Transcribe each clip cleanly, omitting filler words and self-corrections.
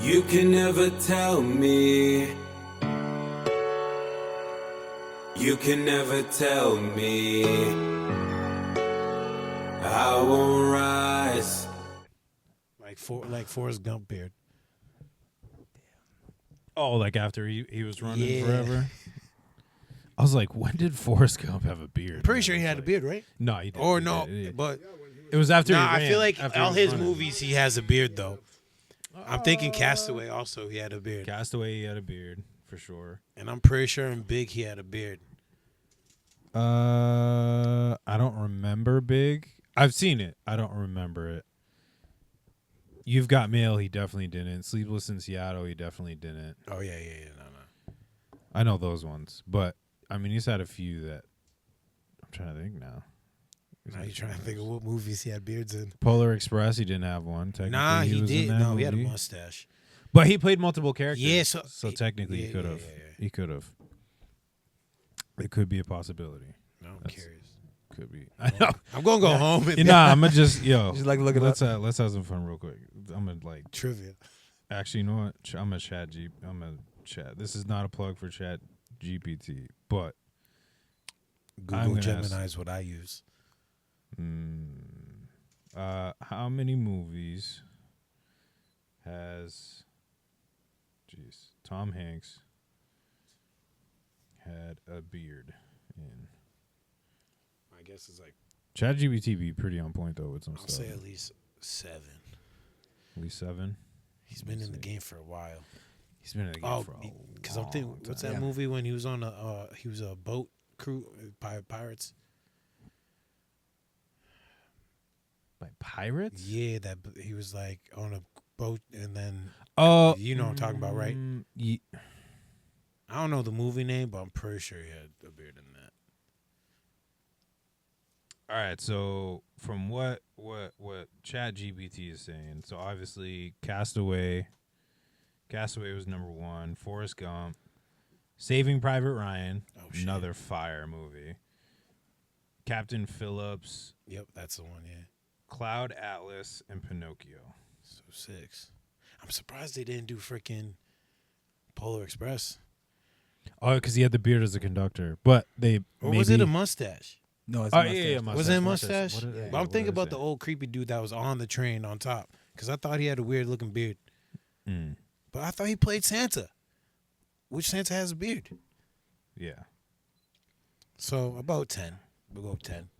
You can never tell me. You can never tell me. I won't rise. Like Forrest Gump beard. Oh, like after he was running Yeah. forever? I was like, when did Forrest Gump have a beard? Pretty sure he had a beard, right? No, he didn't. Or He no, did. but It was after he nah, ran. I feel like after he all was his running. movies he has a beard though. I'm thinking Castaway also he had a beard, Castaway, he had a beard, for sure. and I'm pretty sure in Big he had a beard. I don't remember Big. I've seen it. I don't remember it. You've Got Mail, he definitely didn't. Sleepless in Seattle, he definitely didn't. Oh yeah, no. I know those ones, but I mean, he's had a few that I'm trying to think now. Now you're trying to think of what movies he had beards in. Polar Express, he didn't have one. Technically, Nah, he was in did. that No, he had a movie. mustache. But he played multiple characters. Yeah, so technically he could have. yeah. He could have. It could be a possibility. No, I'm curious. Could be. I know. I'm gonna go home and Nah, I'm gonna just Just like look it let's have some fun real quick. I'm gonna trivia. actually, you know what? I'm gonna chat. This is not a plug for Chat GPT, but I'm Google gonna Gemini is what I use. how many movies has Tom Hanks had a beard in? I guess it's like ChatGPT be pretty on point though with some I'll stuff. say at least 7. At least 7. He's been in the game for a while. He's been in the game for a because I'm thinking, long what's time. that movie when he was on he was a boat crew by pirates? By pirates? Yeah, that he was like on a boat and then Oh, you know what I'm talking about, right? I don't know the movie name, but I'm pretty sure he had a beard in that. All right, so from what ChatGPT is saying, so obviously Castaway was number 1. Forrest Gump, Saving Private Ryan, another fire movie. Captain Phillips. Yep, that's the one. Yeah, Cloud Atlas, and Pinocchio. so 6. I'm surprised they didn't do freaking Polar Express. Oh, because he had the beard as a conductor, but they Or maybe, was it a mustache? No, it's Oh mustache. yeah, Was it a mustache? What did- But I'm what thinking did it about the say? old creepy dude that was on the train on top because I thought he had a weird looking beard. But I thought he played Santa. Which Santa has a beard? Yeah. So about 10. We'll go 10.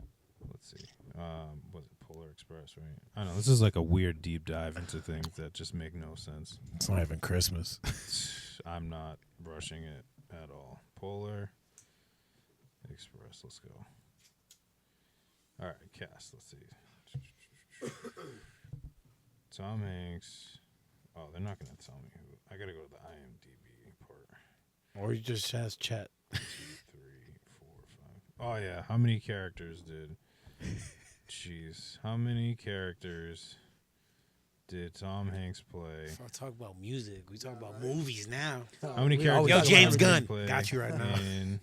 Let's see. Was it Polar Express, right? I don't know. This is like a weird deep dive into things that just make no sense. It's not even Christmas. I'm not rushing it at all. Polar Express. Let's go. All right, cast. Let's see. Tom Hanks. Oh, they're not going to tell me who. I got to go to the IMDb part. Or he just has chat. 2, 3, 4, 5. Oh, yeah. How many characters did... Jeez. How many characters did Tom Hanks play? If I talk about music, we talk about movies now. How many characters Yo, did James Tom Gunn. Hanks play Got you right now. in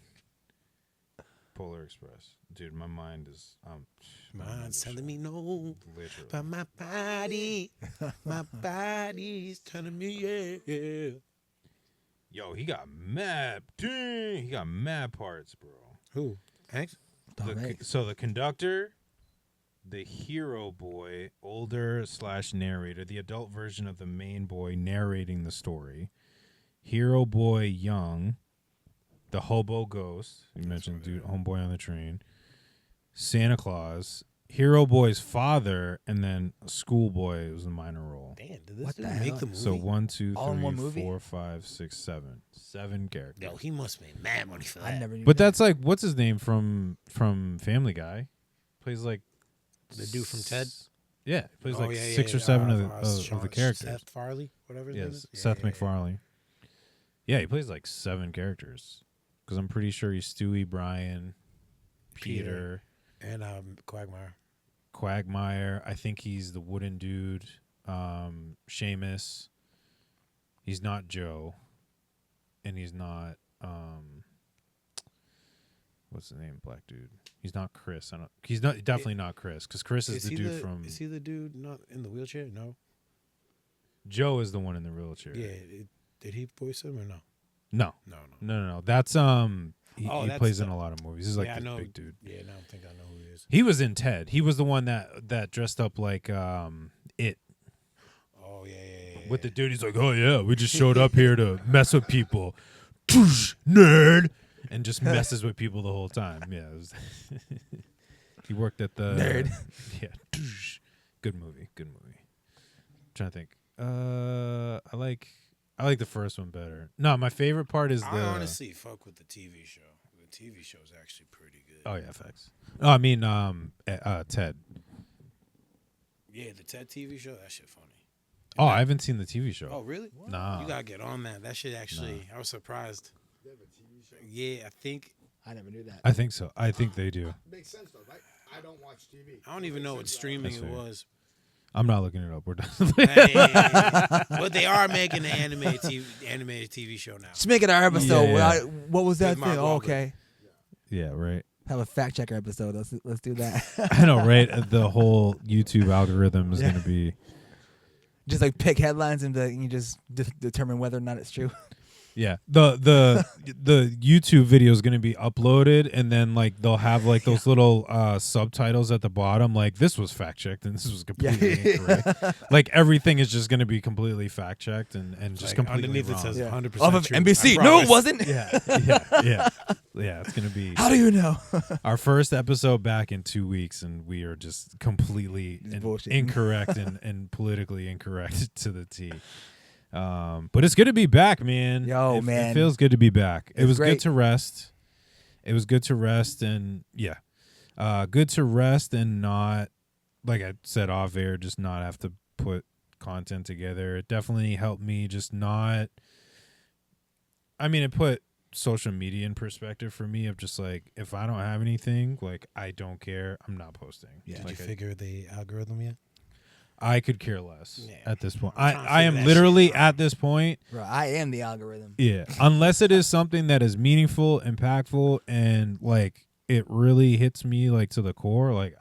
Polar Express? Dude, my mind is... Mine's telling me no, Literally. but my body's telling me yeah. Yo, he got mad. Dang, he got mad parts, bro. Who? Hanks? Tom Hanks. So the conductor, the hero boy, older / narrator, the adult version of the main boy narrating the story, hero boy young, the hobo ghost, you mentioned dude, homeboy on the train, Santa Claus, hero boy's father, and then schoolboy was a minor role. Damn, did this What dude the make hell? the movie? So 1, 2, All in one 3, movie? 4, 5, 6, 7. 7 characters. Yo, he must make mad money for that. I never knew. But that. that's like, what's his name from Family Guy? Plays like The dude from Ted? Yeah, he plays Oh, like yeah, 6 or yeah, 7 of Sean- the characters. Seth Farley, whatever his name Yes, is. Yeah, Seth yeah, MacFarlane. Yeah, he plays like 7 characters. Because I'm pretty sure he's Stewie, Brian, Peter, yeah. And Quagmire. I think he's the wooden dude. Seamus. He's not Joe. And he's not what's the name? Black dude. He's not Chris. He's not definitely not Chris. Because Chris is the dude from. Is he the dude not in the wheelchair? No. Joe is the one in the wheelchair. Yeah. Did he voice him or no? No. That's he that's plays in a lot of movies. He's like I this know. big dude. Yeah, now I think I know who he is. He was in Ted. He was the one that dressed up like it. Oh yeah. With the dude, he's like, oh yeah, we just showed up here to mess with people, nerd, and just messes with people the whole time. Yeah, it was he worked at the nerd. Yeah, good movie. Trying to think. I like the first one better. No, my favorite part is I honestly fuck with the TV show. The TV show is actually pretty good. Oh yeah, facts. Oh, I mean, Ted. Yeah, the Ted TV show. That shit funny. Oh, I haven't seen the TV show. Oh, really? Nah. You gotta get on that. That shit actually. I was surprised. They have a TV show. Yeah, I think. I never knew that. I think so. I think they do. Makes sense though, right? I don't watch TV. I don't even know what streaming That's it fair. was. I'm not looking it up. We're done. But they are making an animated TV show now. Just make it our episode. Yeah. What was that With Mark thing? Oh, okay. Yeah, right. Have a fact checker episode. Let's do that. I know, right? The whole YouTube algorithm is going to be. Just like pick headlines and you just determine whether or not it's true. Yeah, the YouTube video is going to be uploaded, and then like they'll have like those little subtitles at the bottom, like this was fact checked and this was completely incorrect. Like everything is just going to be completely fact checked and just Like, completely underneath wrong. it says 100% Off of true. NBC. I No, promise. it wasn't. Yeah. It's going to be How do you know? our first episode back in 2 weeks, and we are just completely bullshit. incorrect and politically incorrect to the T. But it's good to be back, man. Yo, It man. feels good to be back. It It's was great. good to rest. And good to rest and not, like I said off air, just not have to put content together. It definitely helped me just not. I mean, it put social media in perspective for me of just like, if I don't have anything, like I don't care, I'm not posting. Yeah. Did Like, you figure the algorithm yet? I could care less Yeah. at this point. I'm trying to I figure am that literally shit out. at this point. Bro, I am the algorithm. Yeah, unless it is something that is meaningful, impactful, and like it really hits me like to the core. Like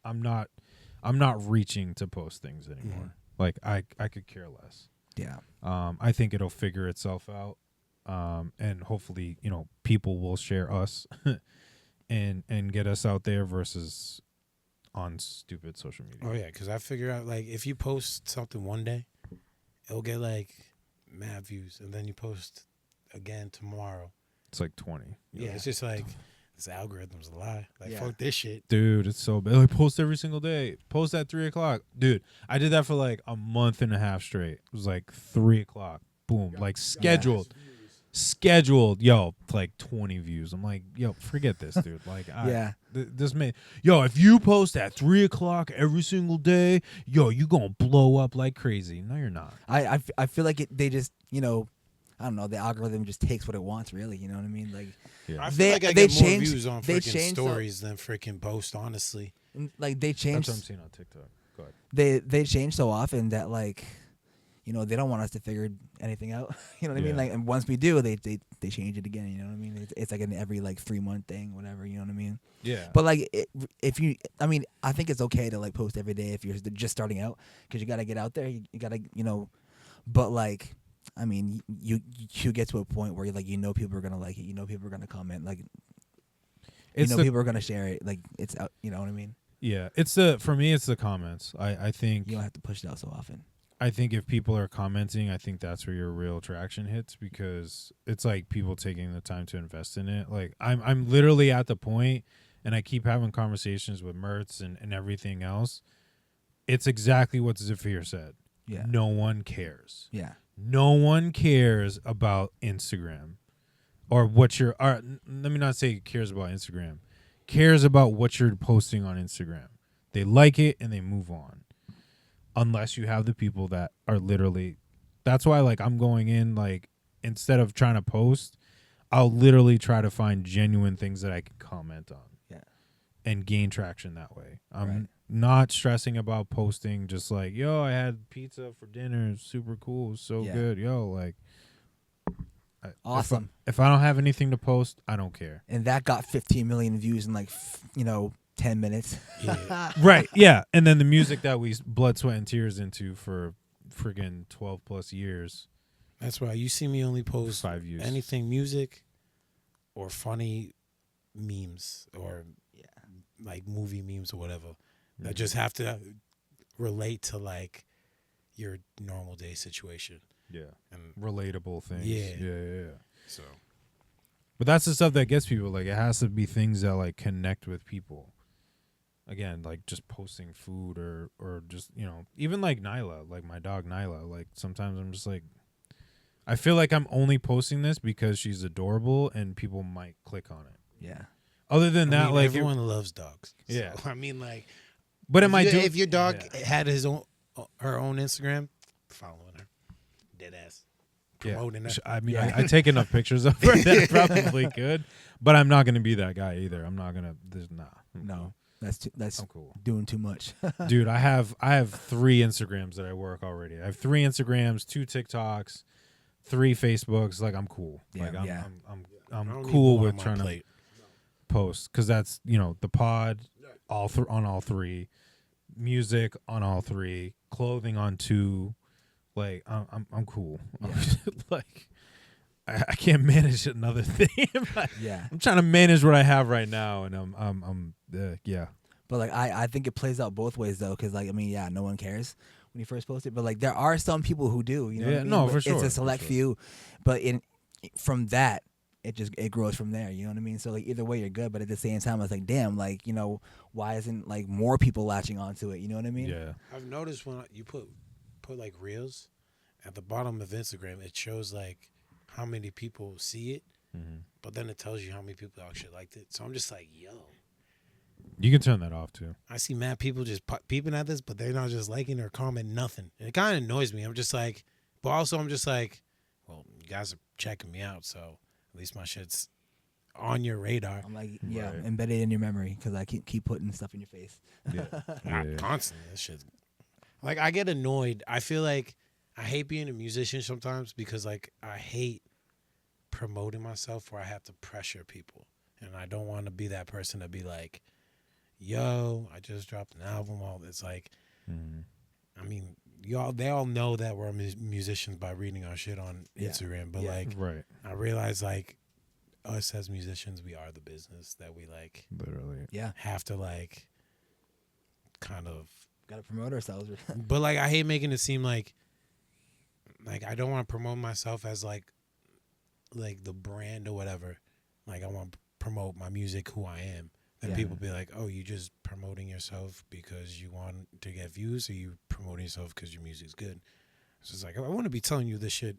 I'm not reaching to post things anymore. Like I could care less. Yeah. I think it'll figure itself out, and hopefully people will share us, and get us out there versus on stupid social media. Oh yeah, because I figure out like if you post something one day, it'll get like mad views, and then you post again tomorrow. It's like 20. Yeah, it's just like this algorithm's a lie. Like Yeah. fuck this shit. Dude, it's so bad. Like, post every single day. Post at 3:00. Dude, I did that for like a month and a half straight. It was like 3:00. Boom. Like scheduled. Yo, like 20 views. I'm like, yo, forget this, dude. Like, this man, yo, if you post at 3:00 every single day, yo, you gonna blow up like crazy. No, you're not. I feel like they just, I don't know, the algorithm just takes what it wants, really. You know what I mean? Like, Yeah. I feel They- like I they get more changed- views on they freaking changed the- stories than freaking post. Honestly, like they changed. That's what I'm seeing on TikTok. Go ahead. They change so often that like, they don't want us to figure anything out. You know what I mean? Yeah. Like, and once we do, they change it again. You know what I mean? It's like an every like 3-month thing, whatever. You know what I mean? Yeah. But like, I think it's okay to like post every day if you're just starting out, because you got to get out there. You got to, but like, I mean, you get to a point where you're people are gonna like it. People are gonna comment. Like, people are gonna share it. Like, it's out. You know what I mean? Yeah. For me, it's the comments. I think You don't have to push it out so often. I think if people are commenting, I think that's where your real traction hits, because it's like people taking the time to invest in it. Like I'm literally at the point, and I keep having conversations with Mertz and everything else. It's exactly what Zafir said. Yeah. No one cares. Yeah. No one cares about Instagram or what you're. Or, let me not say cares about Instagram. Cares about what you're posting on Instagram. They like it and they move on. Unless you have the people that are literally, that's why like I'm going in, like instead of trying to post, I'll literally try to find genuine things that I can comment on. Yeah. And gain traction that way. I'm Right. not stressing about posting just like, yo, I had pizza for dinner, it's super cool, it's so Yeah. good. Yo, like Awesome. If I don't have anything to post, I don't care. And that got 15 million views in like 10 minutes. yeah. Right, yeah. And then the music that we blood, sweat, and tears into for friggin' 12 plus years. That's why you see me only post 5 views. anything music or funny memes or like movie memes or whatever that just have to relate to like your normal day situation. Yeah. And Relatable things. Yeah. Yeah. so But that's the stuff that gets people. Like, it has to be things that, like, connect with people. Again, like, just posting food or just, you know, even, like, Nyla, like, my dog Nyla. Like, sometimes I'm just, like, I feel like I'm only posting this because she's adorable and people might click on it. Yeah. Other than that, like... everyone loves dogs. Yeah. So, I mean, like... But am I doing... If your dog had her own Instagram, following her. Dead ass. Promoting her. I mean, I take enough pictures of her that I probably could, but I'm not going to be that guy either. I'm not going to. There's No, that's I'm cool, doing too much. dude. I have 3 Instagrams that I work already. I have 3 Instagrams, 2 TikToks, 3 Facebooks. Like, I'm cool. Yeah, like yeah. I'm cool with trying to post because that's, you know, the pod on all 3, music on all 3, clothing on 2. Like, I'm cool. Yeah. Like, I can't manage another thing. Yeah. I'm trying to manage what I have right now, and I'm yeah. But like I think it plays out both ways though, because like I mean, yeah, no one cares when you first post it, but like there are some people who do. You know what I mean? No, But for sure. It's a select few, but from that. It grows from there, you know what I mean? So like either way you're good, but at the same time it's like damn, like, you know, why isn't like more people latching onto it, you know what I mean? Yeah. I've noticed when you put like reels at the bottom of Instagram, it shows like how many people see it, but then it tells you how many people actually liked it. So I'm just like, yo, You can turn that off too. I see mad people just peeping at this, but they're not just liking or commenting nothing. And it kind of annoys me. I'm just like, but also I'm just like, well, you guys are checking me out, so at least my shit's on your radar. I'm like, Right. embedded in your memory because I keep putting stuff in your face. Yeah. Not constantly. This shit's like, I get annoyed. I feel like I hate being a musician sometimes because like I hate promoting myself where I have to pressure people, and I don't want to be that person to be like, yo, I just dropped an album. All it's like, I mean, they all know that we're musicians by reading our shit on Instagram, but like, Right. I realize like us as musicians, we are the business that we like Literally. Yeah, have to like kind of. gotta promote ourselves. But like, I hate making it seem like I don't want to promote myself as like the brand or whatever. Like, I want to promote my music, who I am. Then Yeah. people be like, oh, you just promoting yourself because you want to get views, or you promoting yourself because your music's good. It's just like, I want to be telling you this shit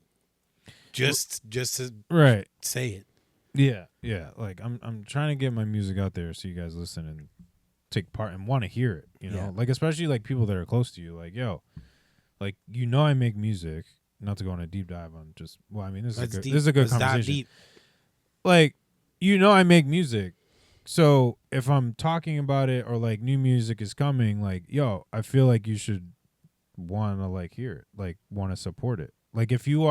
just to Right. say it. Yeah. Yeah. Like, I'm trying to get my music out there so you guys listen and take part and want to hear it. You know, Yeah. like especially like people that are close to you. Like, yo, like, you know, I make music. Not to go on a deep dive on just. Well, I mean, this is a good Let's dive conversation. deep. Like, you know, I make music. So if I'm talking about it or like new music is coming, like, yo, I feel like you should want to like hear it, like want to support it. Like if you've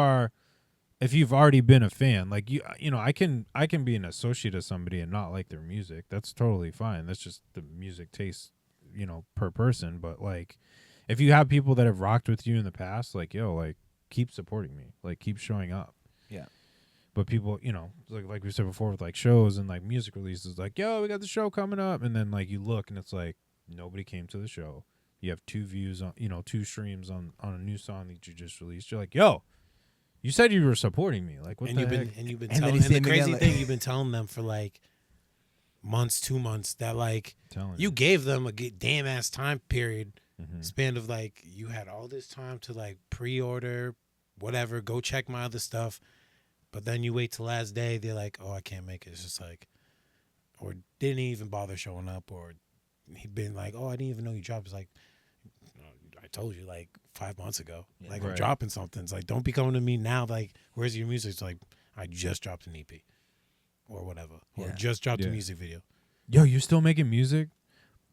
already been a fan, like you know, I can be an associate of somebody and not like their music. That's totally fine. That's just the music taste, you know, per person. But like, if you have people that have rocked with you in the past, like, yo, like, keep supporting me, like keep showing up. Yeah. But people, you know, like we said before with like shows and like music releases, like, yo, we got the show coming up. And then like you look and it's like nobody came to the show. You have 2 views on, you know, 2 streams on a new song that you just released. You're like, yo, you said you were supporting me. Like, what And the you've heck? been And then telling, you and see the him crazy again, like- thing, you've been telling them for like months, 2 months, that like Telling you gave them a damn ass time period Mhm. span of like, you had all this time to like pre-order whatever, go check my other stuff, but then you wait till last day, they're like, oh, I can't make it. It's just like, or didn't even bother showing up, or he'd been like, oh, I didn't even know you dropped. It's like, I told you like 5 months ago, like I'm Right. dropping something. It's like, don't be coming to me now like, where's your music? It's like, I just dropped an EP or whatever, or Yeah. just dropped a Yeah. music video. Yo, you're still making music?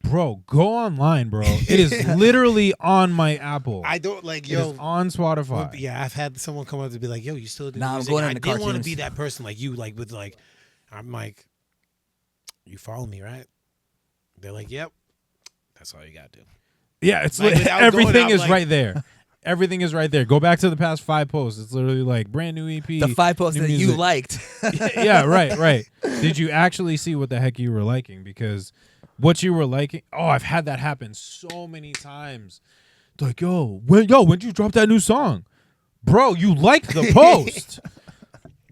Bro, go online, bro. It is literally on my Apple. I don't like, It is on Spotify. Well, yeah, I've had someone come up to be like, yo, you still do Nah, I'm music? going I into didn't want to cartoons. be that person like you, like with like, I'm like, you follow me, right? They're like, yep. That's all you got to do. Yeah, it's Like, like, without going everything out, is like- right there. everything is right there. Go back to the past 5 posts. It's literally like brand new EP. The 5 posts new that you music. liked. Yeah, right. Did you actually see what the heck you were liking? Because what you were liking, I've had that happen so many times. It's like, when did you drop that new song? Bro, you liked the post.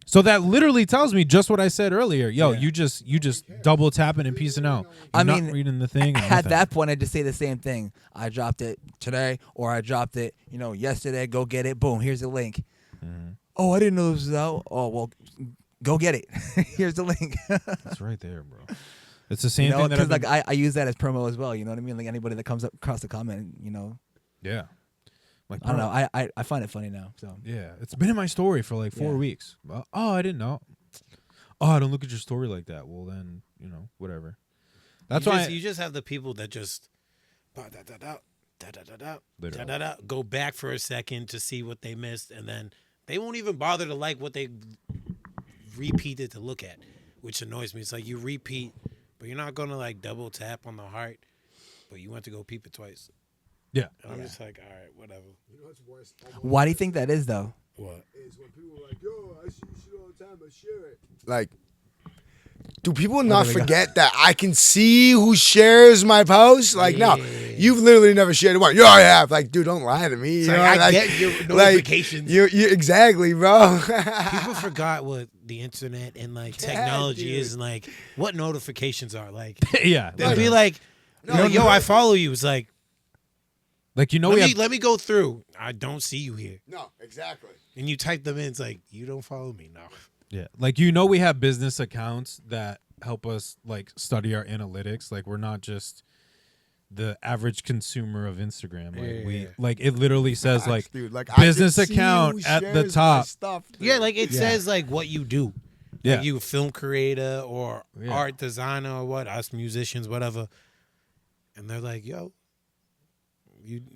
So that literally tells me just what I said earlier. You just double tapping and piecing out. You're not reading the thing. At that point, I just say the same thing. I dropped it today, or I dropped it, yesterday. Go get it. Boom. Here's the link. Mhm. Oh, I didn't know this was out. Oh, well, go get it. Here's the link. It's right there, bro. It's the same thing that because I use that as promo as well. You know what I mean? Like anybody that comes up across the comment, Yeah. Like, I don't know. I find it funny now. So yeah, it's been in my story for like 4 weeks. Well, I didn't know. I don't look at your story like that. Well, then whatever. That's why you just have the people that just go back for a second to see what they missed, and then they won't even bother to like what they repeated to look at, which annoys me. It's like you repeat, but you're not gonna like double tap on the heart, but you went to go peep it twice. Yeah. And I'm just like, all right, whatever. You know what's worse? why do you think that is though? What? Is when people are like, yo, I see you shit all the time, I share it. Like, do people not forget that I can see who shares my post? Like, no, you've literally never shared one. Yo, I have. Like, dude, don't lie to me. Like, I get your notifications. You exactly, bro. People forgot what the internet and like technology is, and like what notifications are. Like, yeah. they'll be like, yo, I follow you. It's like, let me go through. I don't see you here. No, exactly. And you type them in. It's like, you don't follow me. No. Yeah. Like, we have business accounts that help us like study our analytics. Like, we're not just the average consumer of Instagram. Like, it literally says like, dude, like business account at the top. Stuff, Yeah, like it says like what you do. Yeah. Like you a film creator or art designer or what, us musicians, whatever. And they're like, yo,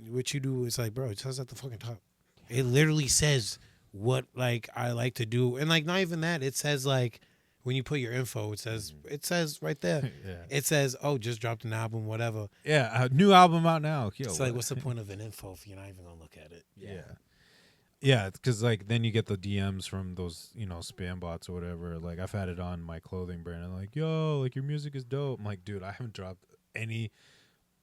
what you do is like, bro, it says at the fucking top. It literally says what like I like to do. And like not even that. It says like when you put your info, it says right there. Yeah. It says, oh, just dropped an album, whatever. Yeah, a new album out now. Yo, It's like, what's the point of an info if you're not even gonna look at it? Yeah, because like then you get the DMs from those spam bots or whatever. Like, I've had it on my clothing brand. I'm like, yo, like your music is dope. I'm like, dude, I haven't dropped any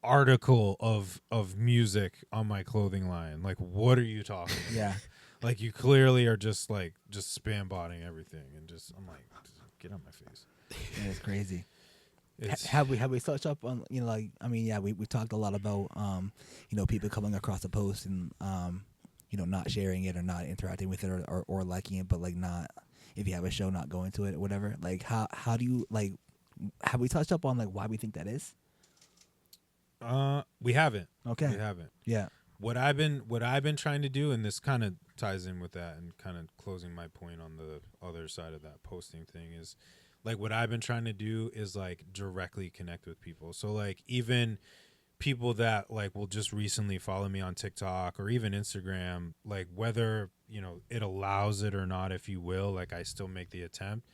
article of music on my clothing line. Like, what are you talking about? Yeah. Like, you clearly are just spam botting everything, and I'm like, get on my face. Yeah, it's crazy. Have we touched up on we talked a lot about people coming across the post and not sharing it or not interacting with it or liking it, but like not, if you have a show, not going to it or whatever. Like how do you like, have we touched up on like why we think that is? We haven't. Okay. We haven't. Yeah. What I've been trying to do, and this kind of ties in with that and kind of closing my point on the other side of that posting thing, is like what I've been trying to do is like directly connect with people. So like even people that like will just recently follow me on TikTok or even Instagram, like whether, it allows it or not, if you will, like I still make the attempt.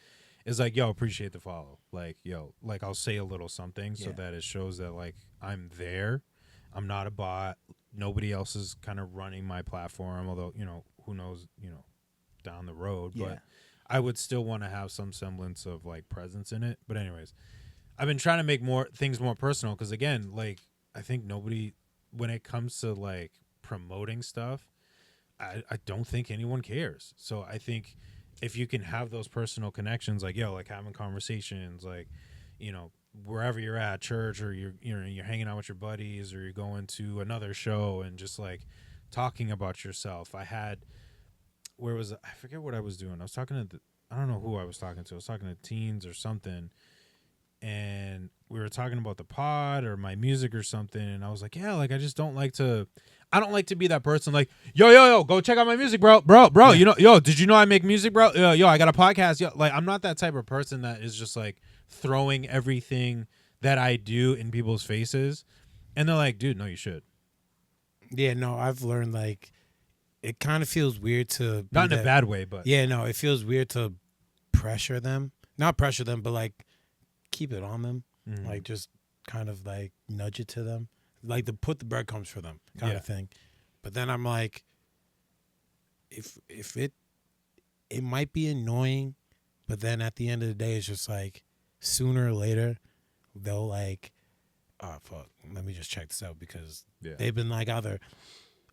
Is like, yo, appreciate the follow. Like, yo, like I'll say a little something so that it shows that like I'm there. I'm not a bot. Nobody else is kind of running my platform, although, who knows, down the road. Yeah. But I would still want to have some semblance of like presence in it. But anyways, I've been trying to make things more personal because, again, like I think nobody, when it comes to like promoting stuff, I don't think anyone cares. So I think if you can have those personal connections, like, yo, like having conversations, like, wherever you're at, church, or you're hanging out with your buddies, or you're going to another show and just like talking about yourself. I forget what I was doing. I was talking to I don't know who I was talking to. I was talking to teens or something, and we were talking about the pod or my music or something, and I was like, yeah, like I don't like to be that person like, yo, go check out my music, bro, yeah. Yo, did you know I make music, bro? Yo, I got a podcast. Yo, like I'm not that type of person that is just like throwing everything that I do in people's faces, and they're like, dude, no, you should. Yeah, no, I've learned like it kind of feels weird to be not in a bad way, but yeah, no, it feels weird to pressure them, not pressure them, but like keep it on them, like just kind of like nudge it to them, like to put the breadcrumbs for them kind of thing. But then I'm like, if it might be annoying, but then at the end of the day, it's just like sooner or later they'll like, oh fuck, let me just check this out because they've been like either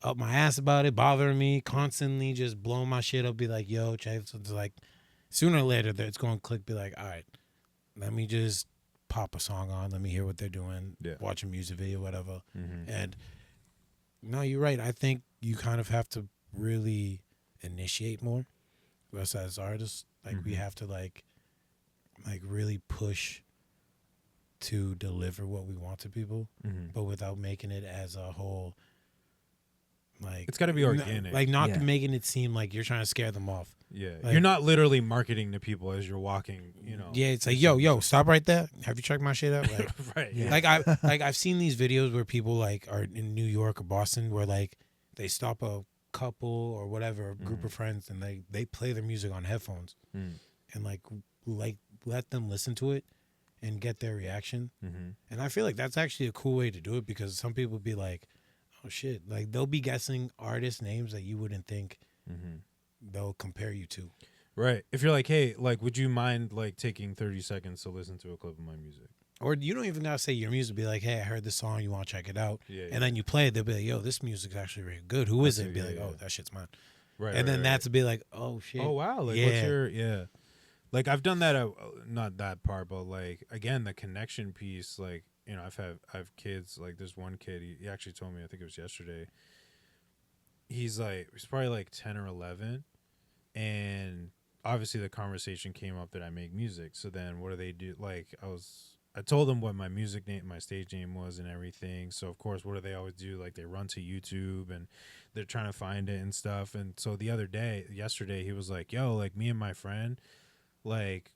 up my ass about it, bothering me constantly, just blowing my shit up, be like, yo, check. So it's like sooner or later it's going to click, be like, all right, let me just pop a song on, let me hear what they're doing, watch a music video, whatever. And no, you're right. I think you kind of have to really initiate more. Us as artists, like we have to like really push to deliver what we want to people, but without making it as a whole. Like it's got to be organic, not making it seem like you're trying to scare them off. Yeah, like, you're not literally marketing to people as you're walking. You know. Yeah, it's like yo, stop right there. Have you checked my shit out? Like, right. Yeah. I've seen these videos where people like are in New York or Boston where like they stop a couple or whatever a group of friends and they play their music on headphones and like let them listen to it and get their reaction. And I feel like that's actually a cool way to do it because some people be like, oh shit, like they'll be guessing artist names that you wouldn't think they'll compare you to. Right. If you're like, hey, like, would you mind like taking 30 seconds to listen to a clip of my music? Or you don't even gotta say your music. Be like, hey, I heard this song. You want to check it out? Yeah. And then you play it. They'll be like, yo, this music's actually really good. Who is it? Be like, oh, that shit's mine. Right. And then that's to be like, oh shit. Oh wow. Like, what's your Like I've done that. Not that part, but like again, the connection piece. Like you know, I have kids. Like there's one kid. He actually told me. I think it was yesterday. He's probably like 10 or 11, and obviously the conversation came up that I make music. So then what do they do? Like I told them what my music name, my stage name was and everything. So of course, what do they always do? Like they run to YouTube and they're trying to find it and stuff. And so yesterday, he was like, yo, like me and my friend, like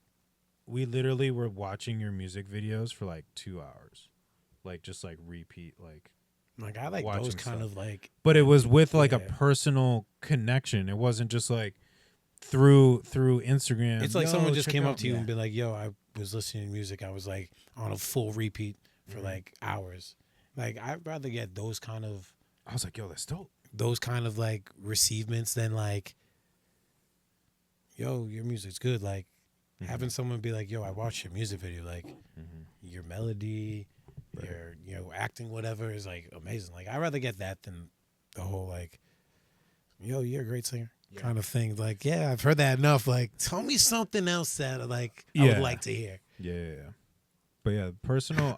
we literally were watching your music videos for like 2 hours. Like just like repeat, like I like those kind of like. But it was with like a personal connection. It wasn't just like through Instagram. It's like someone just came up to you and be like, yo, I was listening to music. I was like on a full repeat for like hours. Like I'd rather get those kind of. I was like, yo, that's dope. Those kind of like receivements than like, yo, your music's good. Like having someone be like, yo, I watched your music video. Like your melody, your acting, whatever is like amazing. Like I'd rather get that than the whole like, yo, you're a great singer. Kind of thing. Like, yeah, I've heard that enough. Like, tell me something else that like I would like to hear. Yeah. But yeah,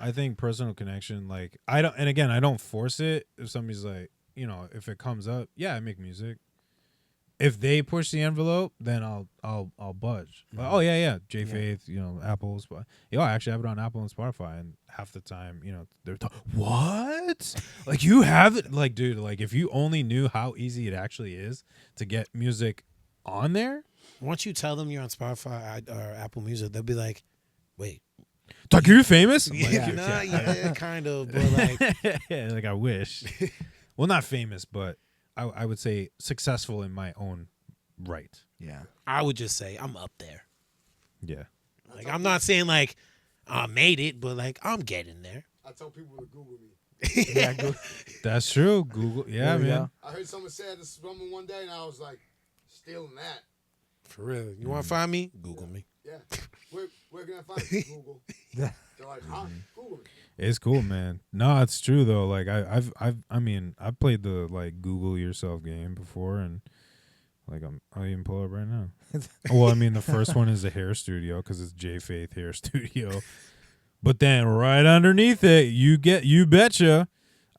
I think personal connection, like I don't force it. If somebody's like, you know, if it comes up, I make music. If they push the envelope, then I'll budge. Like, oh yeah, J Faith, you know, Apple, I actually have it on Apple and Spotify, and half the time, you know, they're what? Like you have it? Like, dude, like if you only knew how easy it actually is to get music on there. Once you tell them you're on Spotify or Apple Music, they'll be like, wait. Like, are you famous? Yeah, kind of, but like, like I wish. Well, not famous, but I would say successful in my own right. Yeah. I would just say I'm up there. Yeah. Like I'm not saying like I made it, but like I'm getting there. I tell people to Google me. That's true. Google. Yeah, man. I heard someone say this someone one day, and I was like, stealing that. For real. You want to find me? Google me. Yeah. Where can I find you? Google. They're like, huh? Google me. It's cool, man. No, it's true though. Like I've played the like Google yourself game before, and like I'll even pull it up right now. Well, I mean the first one is the hair studio because it's J Faith Hair Studio, but then right underneath it, you betcha,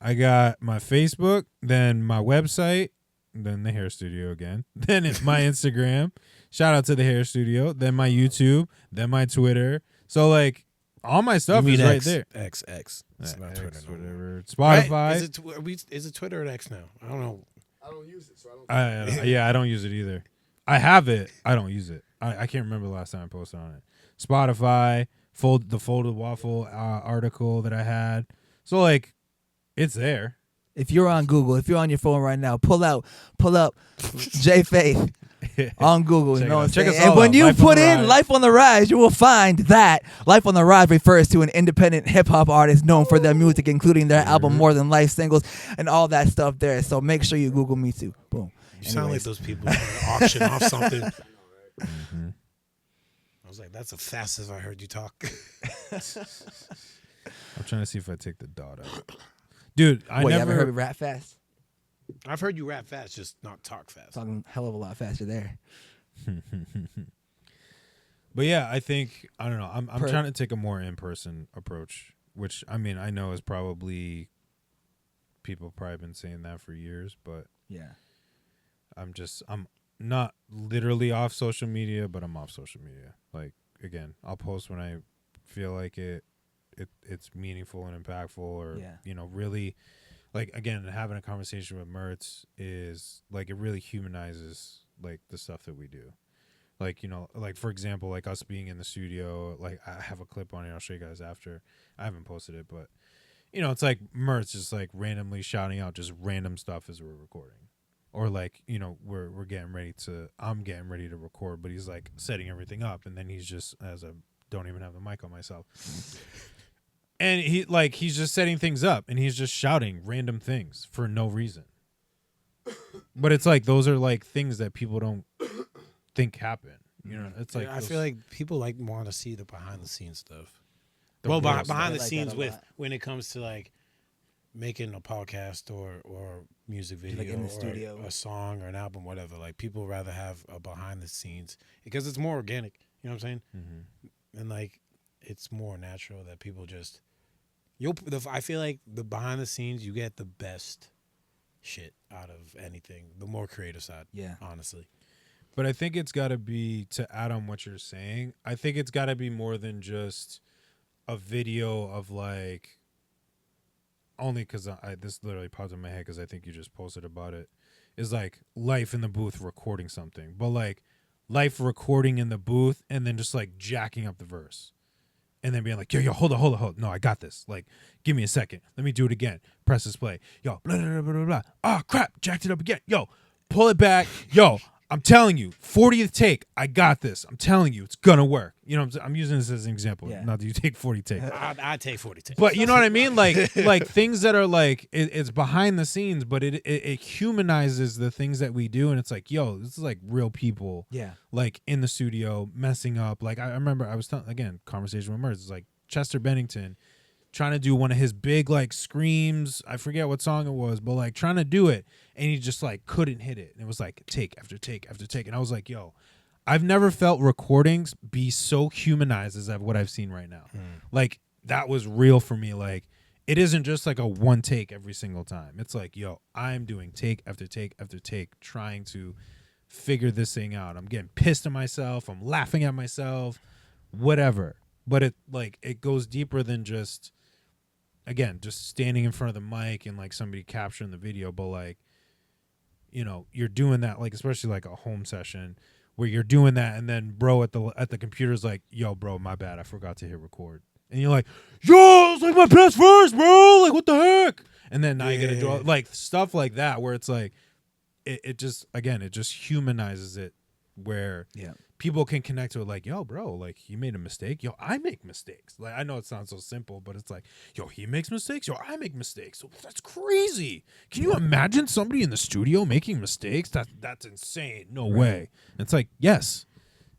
I got my Facebook, then my website, then the hair studio again, then it's my Instagram. Shout out to the hair studio, then my YouTube, then my Twitter. So like. All my stuff is right there. X. It's not Twitter. Whatever. Spotify. Right? Is it Twitter or X now? I don't know. I don't use it, so I don't. I don't use it either. I have it. I don't use it. I can't remember the last time I posted on it. Spotify, the Folded Waffle article that I had. So like, it's there. If you're on Google, if you're on your phone right now, pull up J Faith. on Google. Check You know it what I'm out. Check saying? us all And when out. you Life on put the in Rise. Life on the Rise, you will find that Life on the Rise refers to an independent hip hop artist known for their music, including their album More Than Life singles and all that stuff there. So make sure you Google me too. Boom. You sound like Anyways. those people trying to auction off something. Mm-hmm. I was like, that's the fastest I heard you talk. I'm trying to see if I take the dot out. Dude, I What, you never ever heard me rap fast? I've heard you rap fast, just not talk fast. Talking a hell of a lot faster there. But yeah, I think I don't know. I'm Per- trying to take a more in-person approach, which I mean I know is probably people have probably been saying that for years, but Yeah. I'm not literally off social media, but I'm off social media. Like again, I'll post when I feel like it's meaningful and impactful, or Yeah. you know, really like again having a conversation with Mertz is like it really humanizes like the stuff that we do. Like, you know, like for example, like us being in the studio, like I have a clip on it, I'll show you guys after. I haven't posted it, but you know, it's like Mertz just like randomly shouting out just random stuff as we're recording. Or like, you know, I'm getting ready to record, but he's like setting everything up, and then he's just don't even have the mic on myself. And he's just setting things up, and he's just shouting random things for no reason. But it's like those are like things that people don't think happen. You know, it's like I feel like people like want to see the behind the scenes stuff. The Well, real behind stuff. the I like that scenes a with lot. when it comes to like making a podcast or music video Like in the or studio. a song or an album, whatever. Like people rather have a behind the scenes because it's more organic. You know what I'm saying? Mhm. And like it's more natural that people just I feel like the behind the scenes you get the best shit out of anything. The more creative side. Yeah. Honestly. But I think it's got to be, to add on what you're saying, I think it's got to be more than just a video of like, only because this literally popped in my head because I think you just posted about it, is like Life in the booth recording something. But like Life recording in the booth and then just like jacking up the verse. And then being like, yo, hold on. No, I got this. Like, give me a second. Let me do it again. Press this play. Yo, blah, blah, blah, blah, blah. Ah, crap. Jacked it up again. Yo, pull it back. Yo, I'm telling you, 40th take. I got this. I'm telling you, it's going to work. You know, I'm using this as an example. Yeah. Not that you take 40 takes. I take 40 takes. But you know what I mean? Like things that are like, it's behind the scenes, but it humanizes the things that we do. And it's like, yo, this is like real people. Yeah. Like in the studio messing up. Like I remember I was telling, again, conversation with Merz. It's like Chester Bennington trying to do one of his big like screams. I forget what song it was, but like trying to do it, and he just like couldn't hit it. And it was like take after take after take. And I was like, yo, I've never felt recordings be so humanized as what I've seen right now. Like that was real for me. Like it isn't just like a one take every single time. It's like, yo, I'm doing take after take after take, trying to figure this thing out. I'm getting pissed at myself. I'm laughing at myself, whatever. But it goes deeper than just, again, just standing in front of the mic and like somebody capturing the video. But like, you know, you're doing that, like, especially like a home session where you're doing that. And then bro at the computer's like, yo, bro, my bad. I forgot to hit record. And you're like, yo, it's like my best verse, bro. Like, what the heck? And then now you got to do like stuff like that where it's like, it just, again, it just humanizes it where people can connect to it like, yo, bro, like he made a mistake. Yo, I make mistakes. Like, I know it sounds so simple, but it's like, yo, he makes mistakes. Yo, I make mistakes. So that's crazy. Can you imagine somebody in the studio making mistakes? That's insane. No way. It's like, yes,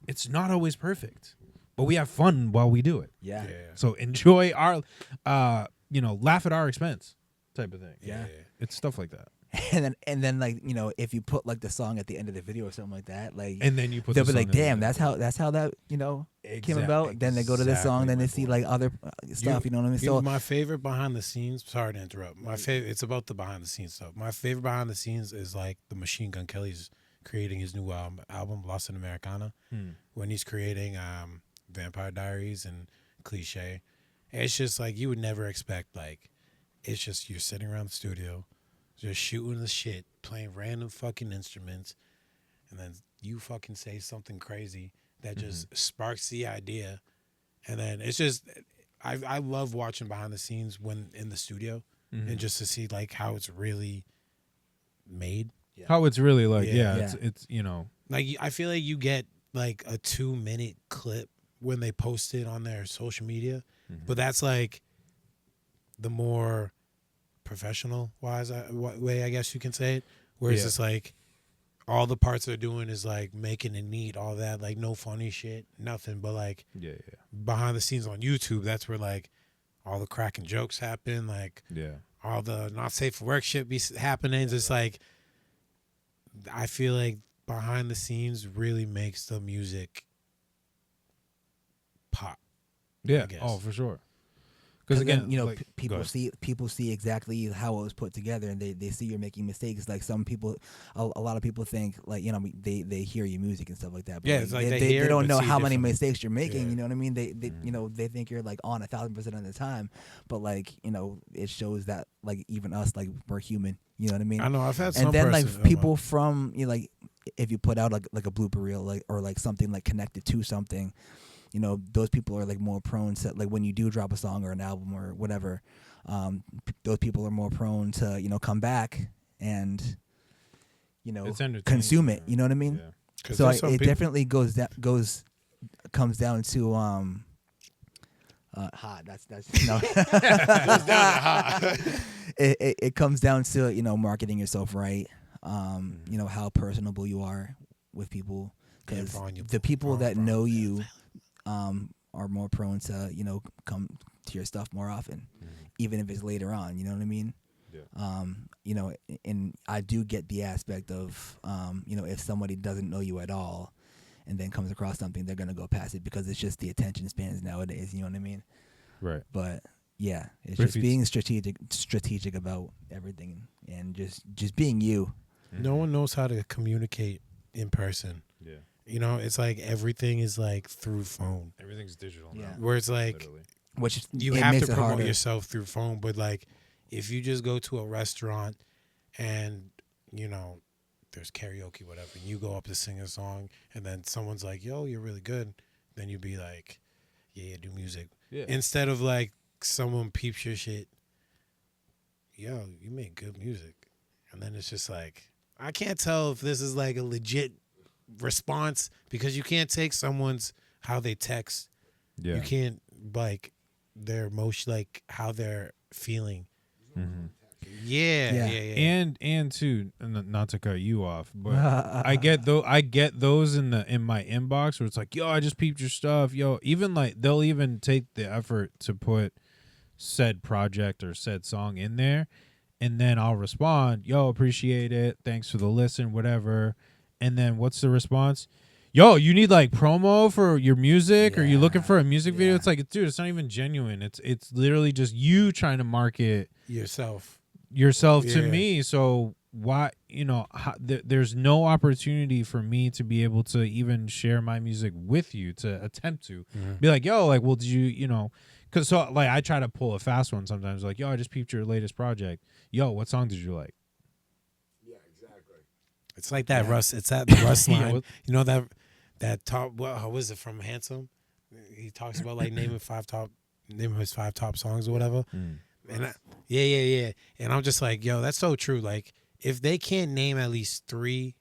it's not always perfect, but we have fun while we do it. Yeah. So enjoy our, laugh at our expense type of thing. Yeah. It's stuff like that. And then like, you know, if you put like the song at the end of the video or something like that, like, And then you put they'll the be like, song in damn, there. that's how that, you know, came about. Then they go to this song, then they see like other stuff, you know what I mean? So my favorite behind the scenes, sorry to interrupt. My favorite, it's about the behind the scenes stuff. My favorite behind the scenes is like the Machine Gun Kelly's creating his new album Lost in Americana, when he's creating Vampire Diaries and Cliche. And it's just like you would never expect, like, it's just you're sitting around the studio just shooting the shit, playing random fucking instruments, and then you fucking say something crazy that just sparks the idea. And then it's just, I love watching behind the scenes when in the studio and just to see like how it's really made. how it's really like. Yeah. Yeah, it's Like I feel like you get like a 2-minute clip when they post it on their social media, but that's like the more professional way I guess you can say it. Whereas it's like all the parts they're doing is like making it neat, all that, like no funny shit, nothing. But like behind the scenes on YouTube, that's where like all the cracking jokes happen, like all the not safe for work shit be happening. It's like I feel like behind the scenes really makes the music pop. Yeah. I guess. Oh, for sure. Because again, you know, like, people see exactly how it was put together, and they see you're making mistakes. Like some people, a lot of people think like, you know, they hear your music and stuff like that. But Yeah, like, it's like they hear it, don't but know see how it many differently. mistakes you're making. Yeah. You know what I mean? They you know, they think you're like on 1,000% of the time, but like, you know, it shows that like even us, like we're human. You know what I mean? I know I've had some And then like person- people from, you know, like if you put out like a blooper reel, like or like something like connected to something, you know, those people are like more prone to, like when you do drop a song or an album or whatever, those people are more prone to, you know, come back and, you know, It's entertaining, consume it. yeah. You know what I mean? Yeah. 'Cause So there's some it people- definitely comes down to hot. That's no. It comes down to, you know, marketing yourself right. You know, how personable you are with people, because vulnerable. the people that Vulnerable. know you are more prone to, you know, come to your stuff more often, even if it's later on. You know what I mean? Yeah. You know, and I do get the aspect of, you know, if somebody doesn't know you at all and then comes across something, they're gonna go past it because it's just the attention spans nowadays. You know what I mean? Right. But yeah, it's But if just you- being strategic about everything and just being you. No one knows how to communicate in person. Yeah. You know, it's like everything is like through phone. Everything's digital Yeah. now. Where it's like Literally. Which you it have makes to it promote harder. yourself through phone, but like if you just go to a restaurant and, you know, there's karaoke, whatever, and you go up to sing a song and then someone's like, yo, you're really good, then you'd be like, yeah, do music. Yeah. Instead of like someone peeps your shit, yo, you make good music. And then it's just like, I can't tell if this is like a legit response because you can't take someone's how they text. Yeah. You can't like their emotion, like how they're feeling. Mhm. Yeah. And too, not to cut you off, but I get those in my inbox where it's like, yo, I just peeped your stuff, yo. Even like they'll even take the effort to put said project or said song in there, and then I'll respond, yo, appreciate it, thanks for the listen, whatever. And then what's the response? Yo, you need like promo for your music, or you looking for a music video? It's like, dude, it's not even genuine. It's literally just you trying to market yourself to me. So why, you know, there's no opportunity for me to be able to even share my music with you, to attempt to be like, yo, like, well, did you, you know, because so like I try to pull a fast one sometimes, like, yo, I just peeped your latest project. Yo, what song did you like? Yeah, exactly. It's like that Russ. It's that the Russ Yeah, line. what- You know that top. What? How was it from Handsome? He talks about like naming his 5 top songs or whatever. And yeah. And I'm just like, yo, that's so true. Like, if they can't name at least 3,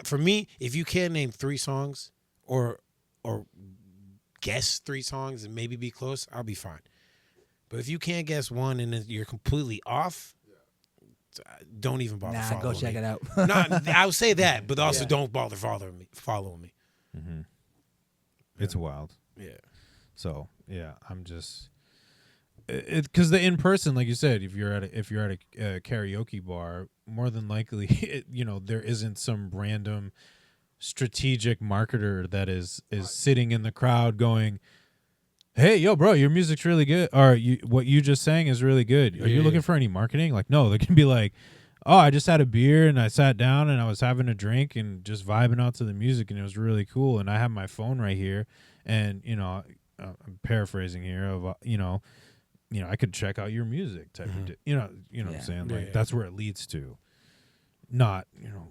for me, if you can't name 3 songs or guess 3 songs and maybe be close, I'll be fine. But if you can't guess one and then you're completely off, don't even bother. Nah, go check it out. No, I would say that, but also don't bother following me. It's wild. Yeah. So yeah, I'm just because the in person, like you said, if you're at a karaoke bar, more than likely, you know, there isn't some random strategic marketer that is sitting in the crowd going, hey, yo, bro, your music's really good, or what you just sang is really good. Are you looking for any marketing? Like, no, they can be like, oh, I just had a beer and I sat down and I was having a drink and just vibing out to the music and it was really cool. And I have my phone right here, and you know, I'm paraphrasing here of you know, I could check out your music type of, you know what I'm saying? Like that's where it leads to. Not, you know,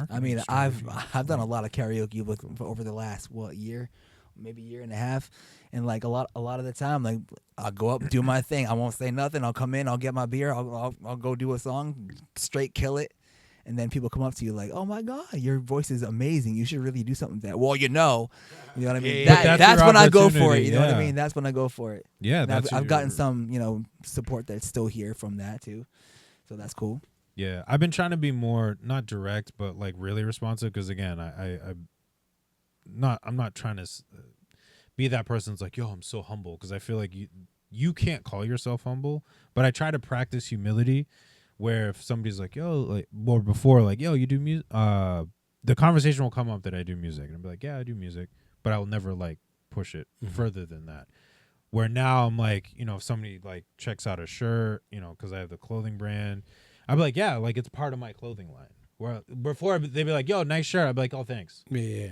I mean, strategy. I've done a lot of karaoke over the last year, maybe year and a half, and like a lot of the time, like I'll go up, do my thing, I won't say nothing, I'll come in, I'll get my beer, I'll go do a song, straight kill it, and then people come up to you like, "Oh my God, your voice is amazing. You should really do something with that." Well, you know what I mean. Yeah, That's your when I go for it. opportunity, You know what I yeah. mean? That's when I go for it. Yeah, And that's I've gotten your- some support that's still here from that too, so that's cool. Yeah, I've been trying to be more not direct, but like really responsive. Because again, I'm not trying to be that person that's like, yo, I'm so humble. Because I feel like you can't call yourself humble, but I try to practice humility. Where if somebody's like, yo, like, or before, like, yo, you do music, the conversation will come up that I do music, and I'll be like, yeah, I do music, but I will never like push it further than that. Where now I'm like, if somebody like checks out a shirt, because I have the clothing brand, I'd be like, yeah, like it's part of my clothing line. Where before they'd be like, yo, nice shirt, I'd be like, oh, thanks. Yeah.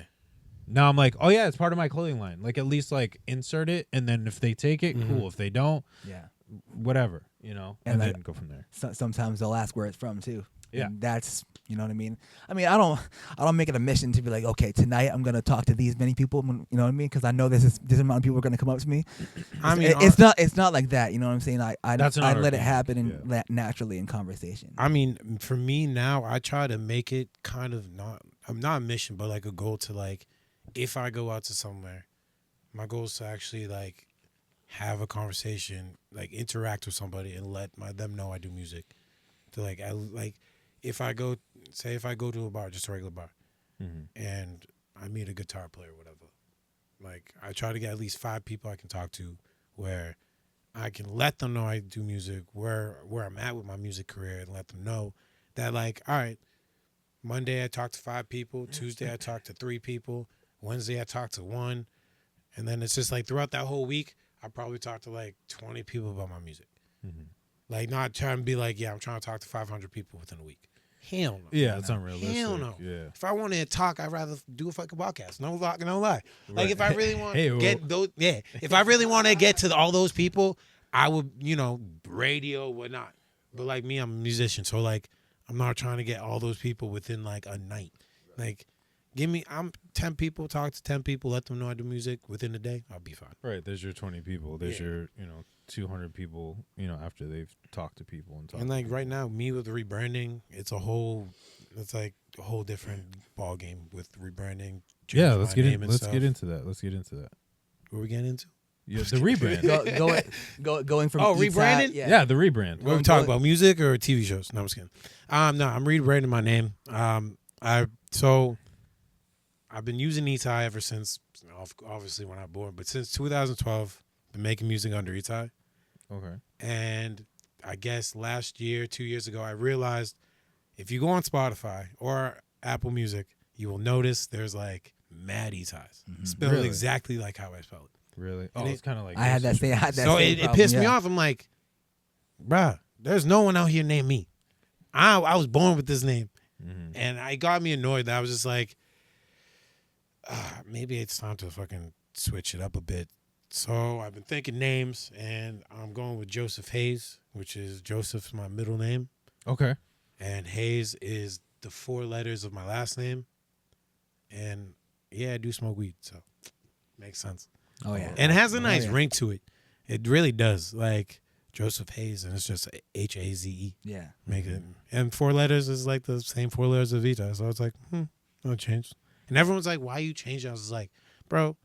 Now I'm like, oh yeah, it's part of my clothing line. Like at least like insert it, and then if they take it, cool. If they don't, Yeah. whatever, and like, then go from there. Sometimes they'll ask where it's from too. Yeah. And that's, you know what I mean? I don't make it a mission to be like, okay, tonight I'm going to talk to these many people, you know what I mean? Because I know this amount of people are going to come up to me. It's not like that, you know what I'm saying? I let it happen and naturally in conversation. I mean, for me now, I try to make it kind of not a mission, but like a goal to like, if I go out to somewhere, my goal is to actually like have a conversation, like interact with somebody and let them know I do music. To like, if I go to a bar, just a regular bar, and I meet a guitar player or whatever, like I try to get at least 5 people I can talk to where I can let them know I do music, where I'm at with my music career, and let them know that like, all right, Monday I talked to 5 people, Tuesday I talked to 3 people, Wednesday I talked to 1, and then it's just like throughout that whole week I probably talked to like 20 people about my music. Like not trying to be like, yeah, I'm trying to talk to 500 people within a week. Hell no. Yeah, it's unrealistic. Hell no. Yeah. If I wanted to talk, I'd rather do a fucking podcast. No lie. Like if I really want Hey, to get those, if I really want to get to all those people, I would, radio, whatnot. But like me, I'm a musician, so like I'm not trying to get all those people within like a night. Like, I'm 10 people, talk to 10 people, let them know I do music within a day. I'll be fine. Right. There's your 20 people. There's your 200 people. After they've talked to people And like right now, me with rebranding, it's like a whole different ball game with rebranding. Yeah, let's get into that. What are we getting into? Yeah, the rebrand. Going from rebranding? Yeah, the rebrand. What are we talking about? Music or TV shows? No, I'm just kidding. No, I'm rebranding my name. I've been using Itai ever since, obviously when I was born, but since 2012, been making music under Itai. Okay. And I guess last year, 2 years ago, I realized if you go on Spotify or Apple Music, you will notice there's like mad Itais. Spelled Really? exactly like how I spell it. Really? Oh, And it's kind of like I had that same. So it pissed me off. I'm like, bruh, there's no one out here named me. I was born with this name. And it got me annoyed that I was just like, maybe it's time to fucking switch it up a bit. So I've been thinking names, and I'm going with Joseph Haze, which is Joseph's my middle name. Okay. And Haze is the 4 letters of my last name. And yeah, I do smoke weed, so makes sense. Oh yeah. And it has a nice yeah. ring to it. It really does. Like Joseph Haze, and it's just Haze. Yeah. Make it. And 4 letters is like the same 4 letters of Vita. So I was like, no change. And everyone's like, why you change it? I was like, bro,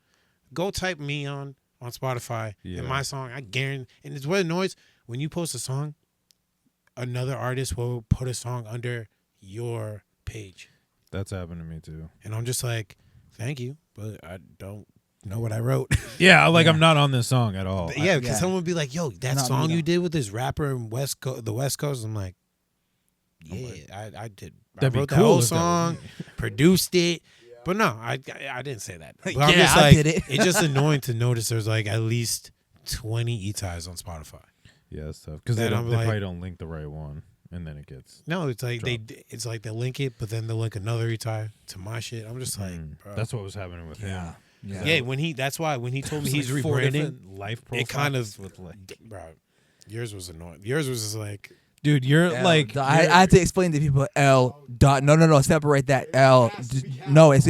go type me on Spotify and my song. I guarantee. And it's what annoys when you post a song, another artist will put a song under your page. That's happened to me too. And I'm just like, thank you, but I don't know what I wrote. Yeah, I'm not on this song at all. Yeah, because someone would be like, yo, that Not song me, you no. did with this rapper in the West Coast. I'm like, yeah, I did. I That'd be wrote that cool whole if that was song, produced it. But no, I didn't say that. But I'm Yeah, just I like, did it. It's just annoying to notice there's like at least 20 Itais on Spotify. Yeah, that's tough. Because they Then I'm like- probably don't link the right one, and then it gets. No, it's like Dropped. it's like they link it, but then they'll link another Itai to my shit. I'm just like, bro. That's what was happening with him. Yeah. Yeah, that's why when he told me he's Like 4 rebranding, different life profiles it kind of, with like, bro, yours was annoying. Yours was just like, dude, you're like, I had to explain to people L dot. No, separate that L. No, it's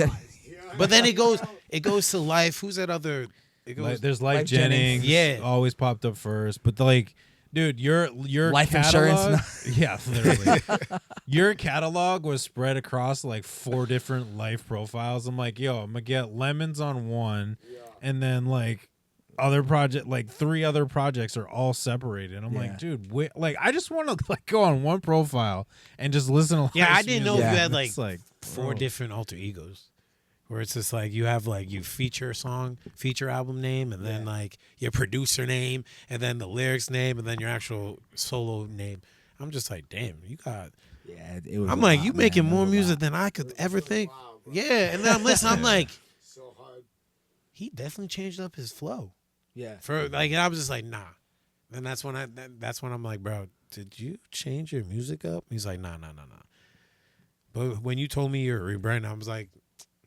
but then it goes to life. Who's that other? It goes. there's Life Life Jennings. Jennings. Yeah. always popped up first, but like Dude, your Life catalog, insurance. yeah, literally. Your catalog was spread across like 4 different life profiles. I'm like, yo, I'm gonna get lemons on one, and then like other project, like 3 other projects are all separated. I'm like, dude, like I just want to like go on one profile and just listen to. Yeah, I Life's didn't know music. if you had It's like 4 bro. different alter egos. Where it's just like you have like you feature song, feature album name, and then like your producer name, and then the lyrics name, and then your actual solo name. I'm just like, damn, you got. Yeah, it was. I'm a like, lot, you man. making It was more a music lot. than I could ever think. Wow, bro. Yeah, and then I'm listening. I'm like, So hard. he definitely changed up his flow. Yeah. For like, and I was just like, nah. And that's when I'm like, bro, did you change your music up? He's like, nah. But when you told me you're rebranding, I was like,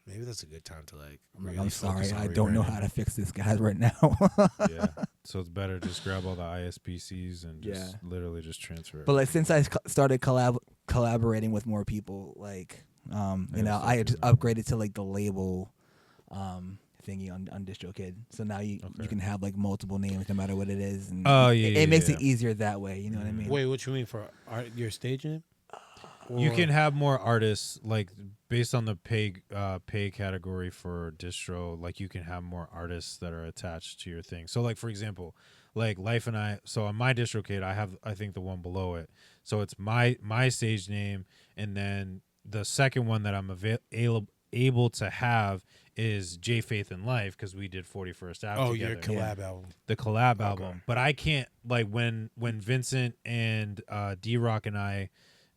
maybe that's a good time to like. I'm like, really I'm sorry, focus on I don't know rebranding. how to fix this, guys, right now. Yeah, so it's better just grab all the ISPCs and just literally just transfer it. But like since I started collaborating with more people, like you know, I just upgraded to like the label thingy on DistroKid. So now you can have like multiple names no matter what it is. And it makes it easier that way. You know what I mean? Wait, what you mean for your stage name? You can have more artists, like based on the pay category for distro. Like you can have more artists that are attached to your thing. So like for example, like Life and I. So on my DistroKid, I think the one below it. So it's my stage name, and then the second one that I'm able to have is J Faith and Life because we did 41st Ave together. Your collab album. The collab album. But I can't like when Vincent and D-Rock and I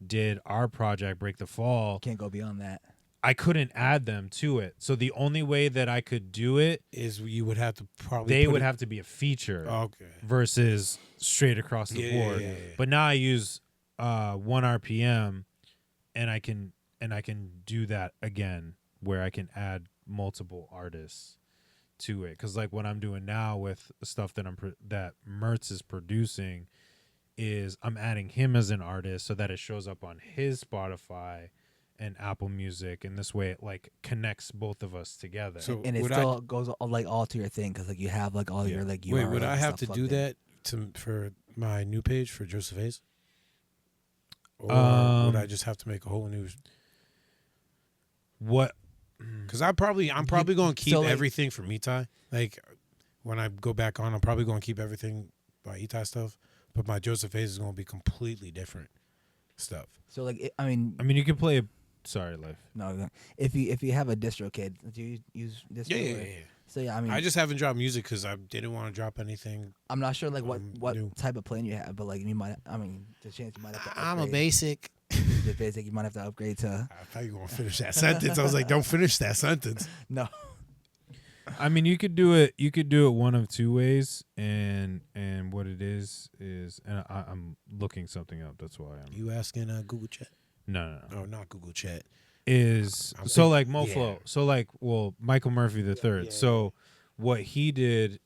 did our project Break the Fall, Can't go beyond that. I couldn't add them to it. So the only way that I could do it Is you would have to probably they would have to be a feature Okay. versus straight across the board. Yeah. But now I use 1 RPM and I can do that again where I can add multiple artists to it. Cuz like what I'm doing now with stuff that that Mertz is producing is I'm adding him as an artist so that it shows up on his Spotify and Apple Music, and this way it like connects both of us together. So And it would still goes like all to your thing because like you have like all your like Wait, URLs would I and have stuff to do plugged in. that for my new page for Joseph Haze? Or would I just have to make a whole new? What? Because I'm probably going to keep so, like- everything from Itai. Like when I go back on, I'm probably going to keep everything by Itai stuff. But my Joseph Haze is going to be completely different stuff. So like I mean You can play. Sorry, Life. no, if you have a DistroKid, do you use distro? Yeah. So yeah, I mean I just haven't dropped music because I didn't want to drop anything. I'm not sure like what new. type of plan you have, but like you might. I mean, the chance you might have to. I'm a upgrade. basic. The basic, you might have to upgrade to. I thought you were going to finish that sentence. I was like, don't finish that sentence. No. You could do it. You could do it one of 2 ways, and what it is, and I'm looking something up. That's why I'm. You asking Google Chat? No. Oh, not Google Chat. Is I'm so think- like MoFlo. yeah. So like Michael Murphy the third. yeah, So what he did,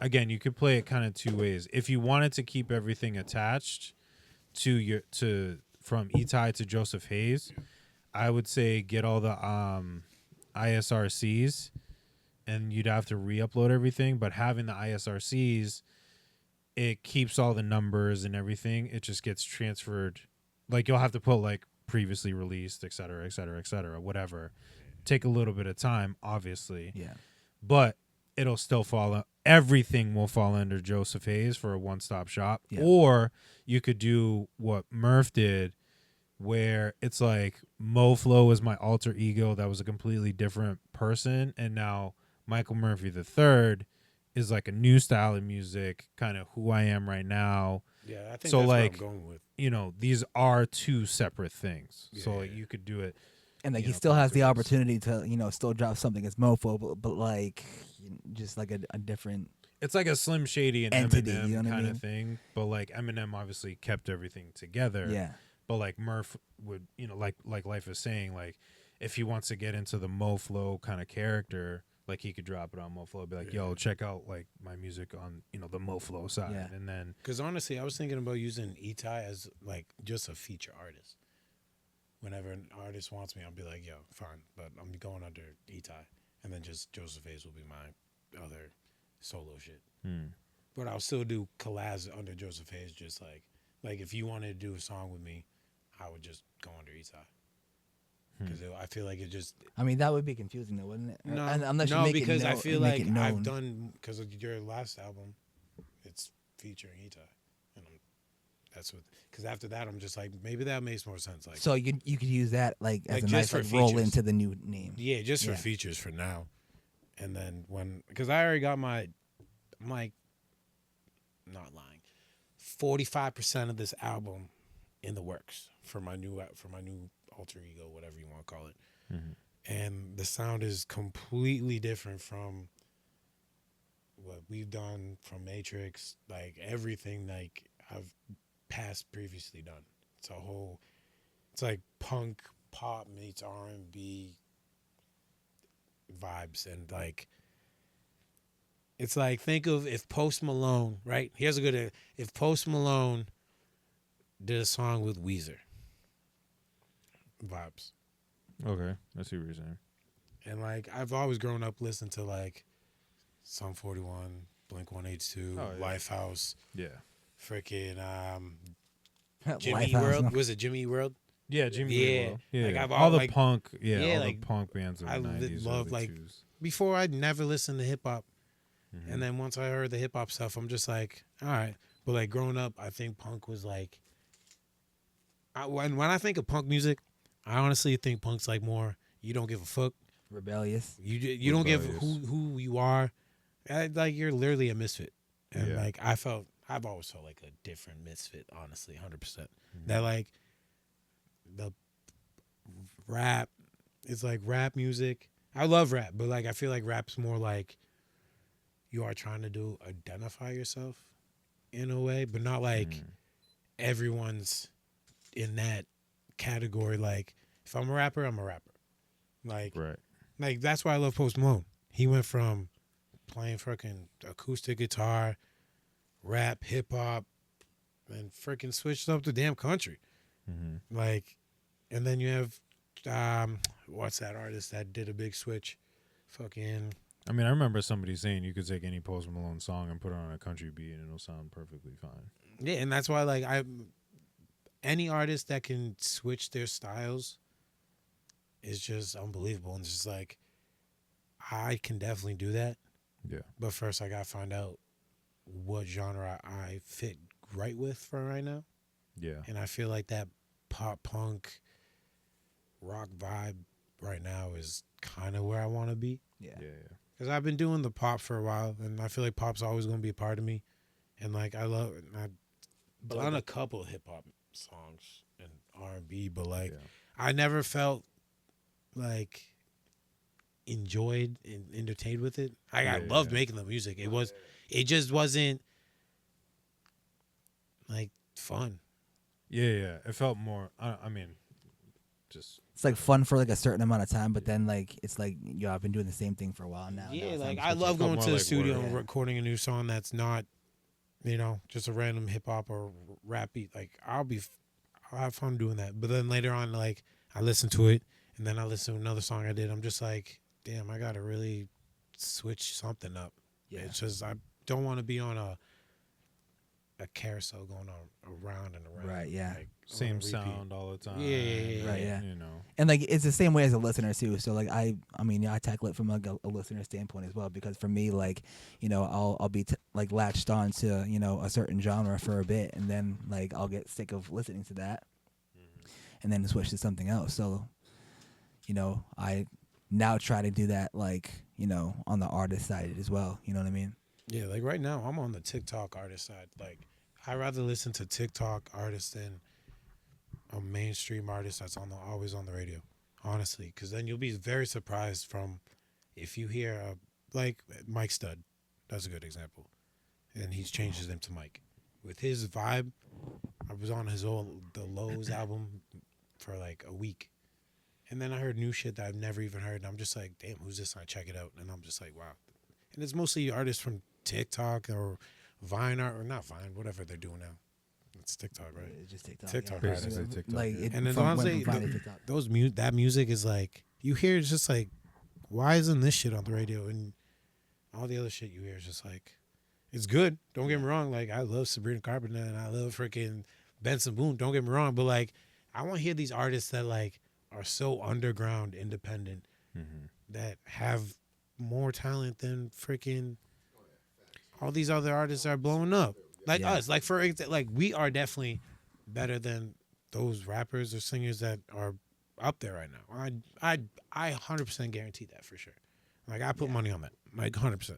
again, you could play it kind of 2 ways. If you wanted to keep everything attached to from Itai to Joseph Haze, I would say get all the ISRCs, and you'd have to re-upload everything. But having the ISRCs, it keeps all the numbers and everything. It just gets transferred. Like you'll have to put like previously released, et cetera, whatever. Take a little bit of time, obviously. Yeah. But it'll still everything will fall under Joseph Haze for a one-stop shop. Yeah. Or you could do what Murph did, where it's like MoFlo is my alter ego that was a completely different person, and now Michael Murphy the third is like a new style of music, kind of who I am right now. Yeah, I think So, that's like, what I'm going with. These are 2 separate things. So Yeah. like you could do it. And like You he know, still has the progress. opportunity to still drop something as Mofo, but like just like a different. It's like a Slim Shady and Entity, Eminem you know what I kind mean? of thing. But like Eminem obviously kept everything together. Yeah. But like Murph would, like Life is saying, like if he wants to get into the MoFlo kind of character, like he could drop it on MoFlo, be like, yo, check out like my music on, the MoFlo side. Yeah. And then Because honestly, I was thinking about using Itai as like just a feature artist. Whenever an artist wants me, I'll be like, yo, fine, but I'm going under Itai. And then just Joseph Haze will be my other solo shit. but I'll still do collabs under Joseph Haze. Just like if you wanted to do a song with me, I would just go under Eastside. Because I feel like it just I mean, that would be confusing, though, wouldn't it? no, Unless you no, make because it I known, feel make like it known. I've done because of your last album, it's featuring Etai, and that's what. Because after that, I'm just like maybe that makes more sense. Like So you could use that like as Like, a just nice for like roll features. into the new name. yeah, just for Yeah. features for now, and then because I already got I'm like not lying, 45% of this album in the works for my new alter ego, whatever you want to call it. And the sound is completely different from what we've done from Matrix, like everything like I've previously done. It's like punk pop meets R&B vibes, and like it's like think of if Post Malone, right? Here's a good if Post Malone did a song with Weezer vibes. Okay, I see what you're saying. And like I've always grown up listening to like Sum 41, Blink 182, Oh, yeah. Lifehouse, Yeah. freaking Jimmy Lifehouse, World. huh? Was it Jimmy World? Yeah, Jimmy. Yeah. Eat World. Yeah, Like, yeah. I've all al- the like- punk. yeah, all like, the punk bands of the I 90s. love like before I'd never listened to hip hop, and then once I heard the hip hop stuff, I'm just like, all right. But like growing up, I think punk was like. When I think of punk music, I honestly think punk's like more. You don't give a fuck. Rebellious. You don't give Rebellious. who you are. Like you're literally a misfit, and Yeah. like I've always felt like a different misfit. Honestly, 100%. That like the rap, it's like rap music. I love rap, but like I feel like rap's more like you are trying to identify yourself in a way, but not like everyone's in that category. Like if I'm a rapper, I'm a rapper. Right. Like that's why I love Post Malone. He went from playing freaking acoustic guitar, rap, hip hop, and freaking switched up to damn country. Like, and then you have what's that artist that did a big switch? Fucking I mean, I remember somebody saying you could take any Post Malone song and put it on a country beat and it'll sound perfectly fine. yeah, and that's why like any artist that can switch their styles is just unbelievable, and it's just like I can definitely do that. Yeah. But first, I gotta find out what genre I fit right with for right now. Yeah. And I feel like that pop punk rock vibe right now is kind of where I want to be. Yeah. Yeah. Because I've been doing the pop for a while, and I feel like pop's always going to be a part of me. And like I've done a couple of hip hop songs and R&B, but like Yeah. I never felt like enjoyed and entertained with it. I loved making the music. It just wasn't like fun. Yeah. It felt more. I mean, just It's like fun for like a certain amount of time, but then like it's like yo, I've been doing the same thing for a while now. Yeah, Now like it's I time to love switch going more to the like studio work. and Yeah. recording a new song that's not, just a random hip hop or rap beat. Like I'll have fun doing that. But then later on, like I listen to it and then I listen to another song I did. I'm just like, damn, I gotta really switch something up. Yeah. It's just I don't want to be on a carousel going on around and around. Right, yeah. Like, on a same repeat. sound all the time. Yeah. Right, yeah. You know. And like it's the same way as a listener too. So like I mean I tackle it from like a listener standpoint as well, because for me like I'll be like latched on to a certain genre for a bit, and then like I'll get sick of listening to that, and then switch to something else. So I now try to do that like on the artist side as well. You know what I mean? Yeah, like right now, I'm on the TikTok artist side. Like, I'd rather listen to TikTok artists than a mainstream artist that's always on the radio, honestly. Because then you'll be very surprised if you hear, like, Mike Stud. That's a good example. And he's changed his name to Mike. With his vibe, I was on the Lowe's album for like a week. And then I heard new shit that I've never even heard. And I'm just like, damn, who's this? And I check it out. And I'm just like, wow. And it's mostly artists from TikTok or Vine or not Vine, whatever they're doing now. It's TikTok, right? It's just TikTok. TikTok, yeah. right? Basically TikTok, Like yeah. it And then went honestly, from Vine to TikTok. that music is like you hear it's just like, why isn't this shit on the radio? And all the other shit you hear is just like, It's good. Don't get me wrong. Like, I love Sabrina Carpenter and I love freaking Benson Boone. Don't get me wrong. But, like, I want to hear these artists that, like, are so underground, independent, that have more talent than freaking all these other artists are blowing up. Like us. Like, for example, like, we are definitely better than those rappers or singers that are up there right now. I 100% guarantee that for sure. Like, I put money on that. Like, 100%.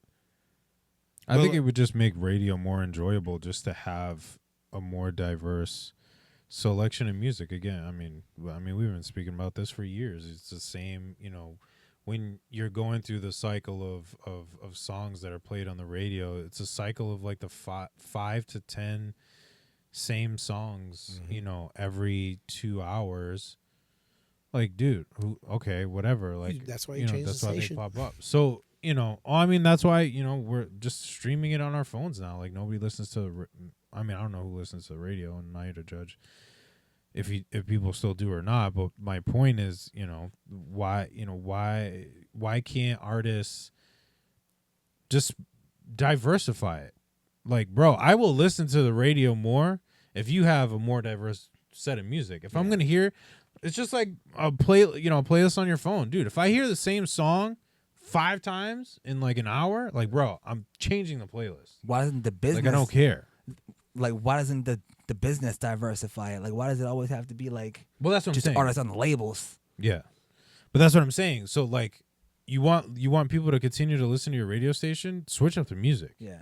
I think it would just make radio more enjoyable just to have a more diverse selection of music. Again, I mean, we've been speaking about this for years. It's the same, you know, when you're going through the cycle of songs that are played on the radio, it's a cycle of like the 5 to 10 same songs, you know, every 2 hours. Like, dude, okay, whatever. Like, that's why you change that's the why station. they pop up. So, you know, I mean, that's why, you know, we're just streaming it on our phones now. Like, nobody listens to. I mean, I don't know who listens to the radio, and I'm not here to judge if people still do or not. But my point is, you know, why can't artists just diversify it? Like, bro, I will listen to the radio more if you have a more diverse set of music. If I'm gonna hear, it's just like a playlist on your phone, dude. If I hear the same song 5 times in like an hour, like, bro, I'm changing the playlist. Why doesn't the business? Like, I don't care. Like, why doesn't the business diversify it? Like, why does it always have to be like? Well, that's what I'm just saying. artists on the labels. Yeah, but that's what I'm saying. So, like, you want people to continue to listen to your radio station? Switch up the music. Yeah.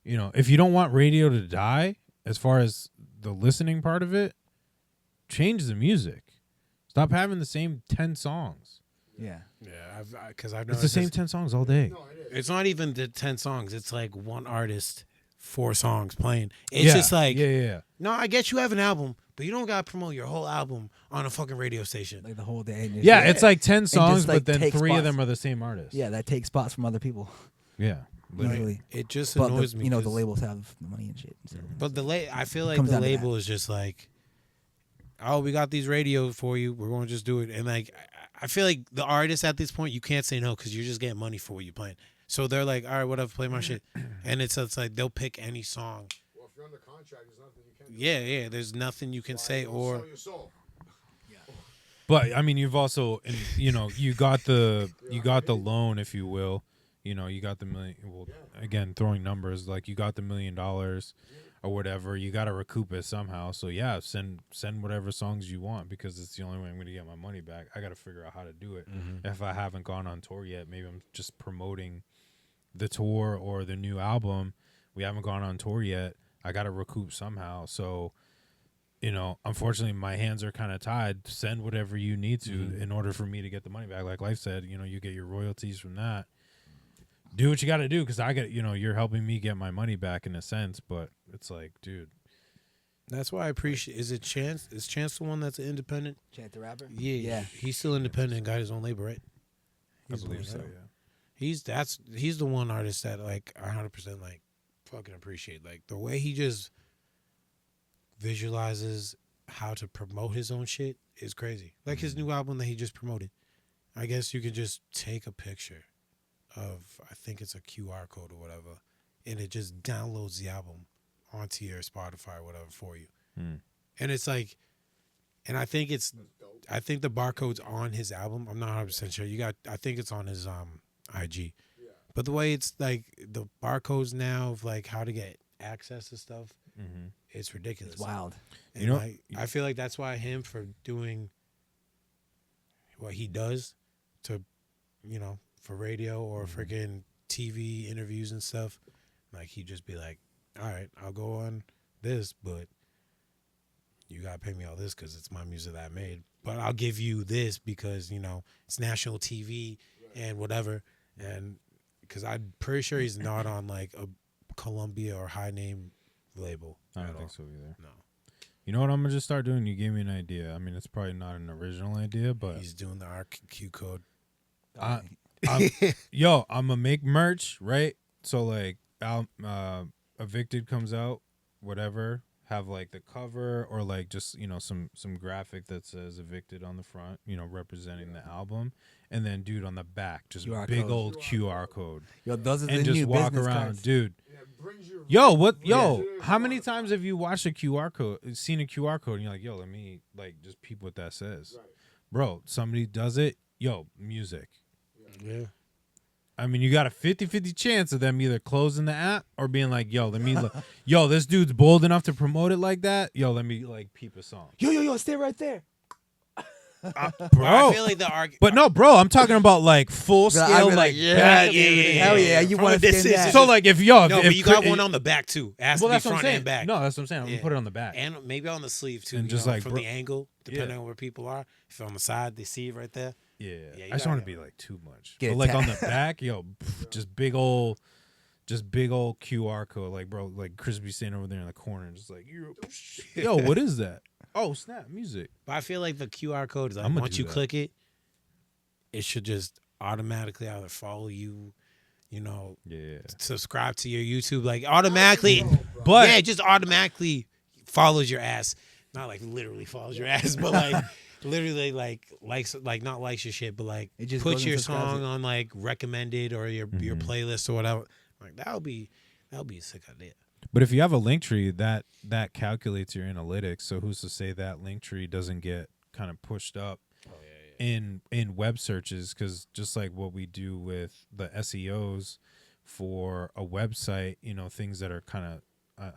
You know, if you don't want radio to die, as far as the listening part of it, change the music. Stop having the same 10 songs. Yeah. Yeah, because I've It's the same 10 songs all day. It's not even the 10 songs. It's like one artist, 4 songs playing. It's just like, yeah. no, I get you have an album, but you don't got to promote your whole album on a fucking radio station. Like the whole day. And Yeah, it's like 10 songs, like, but then 3 take of them spots. are the same artist. Yeah, that takes spots from other people. Yeah. Usually. It just But annoys me. you know, the 'cause- labels have the money and shit. So. But I feel like Comes the down to label is just like, oh, we got these radios for you. We're going to just do it. And like, I feel like the artists at this point, you can't say no because you're just getting money for what you're playing. So they're like, all right, whatever, play my shit. And it's like they'll pick any song. Well, if you're under contract, there's nothing you can do. Yeah. There's nothing you can say or. Sell your soul. But I mean, you've also, you know, you got the loan, if you will. You know, you got the million. Well, again, throwing numbers, like you got the $1 million or whatever. You got to recoup it somehow. So yeah, send whatever songs you want because it's the only way I'm going to get my money back. I got to figure out how to do it. If I haven't gone on tour yet, maybe I'm just promoting the tour or the new album. We haven't gone on tour yet. I got to recoup somehow. So, you know, unfortunately, my hands are kind of tied. Send whatever you need to in order for me to get the money back. Like Life said, you know, you get your royalties from that. Do what you got to do because I get, you know, you're helping me get my money back in a sense. But it's like, dude. That's why I appreciate. Is Chance the one that's an independent? Chance the Rapper? Yeah. He's still independent. Got his own label, right? I believe so, doing yeah. He's the one artist that like 100% like fucking appreciate. Like the way he just visualizes how to promote his own shit is crazy. Like his new album that he just promoted. I guess you could just take a picture of, I think it's a QR code or whatever, and it just downloads the album onto your Spotify or whatever for you. And it's like, and I think the barcode's on his album. I'm not 100% sure. I think it's on his IG. But the way it's like the barcodes now of like how to get access to stuff, it's ridiculous. It's wild. And You know, I feel like that's why him for doing what he does to, you know, for radio or freaking TV interviews and stuff, like he'd just be like, all right, I'll go on this, but you got to pay me all this because it's my music that I made. But I'll give you this because, you know, it's national TV and whatever. And because I'm pretty sure he's not on like a Columbia or high name label. I at don't all. think so either. No. You know what I'm going to just start doing? You gave me an idea. I mean, it's probably not an original idea, but He's doing the RQ code. I'm gonna make merch, right? So like, Evicted comes out, whatever. Have like the cover or like just, you know, some graphic that says Evicted on the front, you know, representing the album, and then dude on the back, just QR big code. old QR code, Yo, those are and the just new walk business around, cards. dude. brings you. How many times have you watched a QR code, seen a QR code, and you're like, yo, let me like just peep what that says, Right. bro? Somebody does it, yo, music. Yeah. I mean, you got a 50-50 chance of them either closing the app or being like, yo, let me, yo, this dude's bold enough to promote it like that. Yo, let me like peep a song, Yo, stay right there. bro. I feel like the argument. But no, bro, I'm talking about like full scale, like yeah, hell yeah, you From want a to distance. that. So like if No, but you got one on the back too. It has to be that's what I'm front saying. and back. No, that's what I'm saying. I'm Yeah. gonna put it on the back. And maybe on the sleeve too. And you just know, like, from bro- the angle, depending Yeah. on where people are. If on the side, they see it right there. Yeah, Yeah, you I just gotta want to get be like too much. Get But it like ta- on the back, yo, just big old QR code. Like bro, like Crispy standing over there in the corner, just like yo, what is that? Oh snap, music. But I feel like the QR code is like I'ma once do you that. click it, it should just automatically either follow you, you know, Yeah, subscribe to your YouTube, like automatically. but Yeah, it just automatically follows your ass. Not like literally follows your ass, but like literally like likes, like not likes your shit, but like It just puts goes and your subscribes song it. on like recommended or your playlist or whatever. Like that'll be a sick idea. But if you have a link tree, that calculates your analytics. So who's to say that link tree doesn't get kind of pushed up in web searches? Because just like what we do with the SEOs for a website, you know, things that are kind of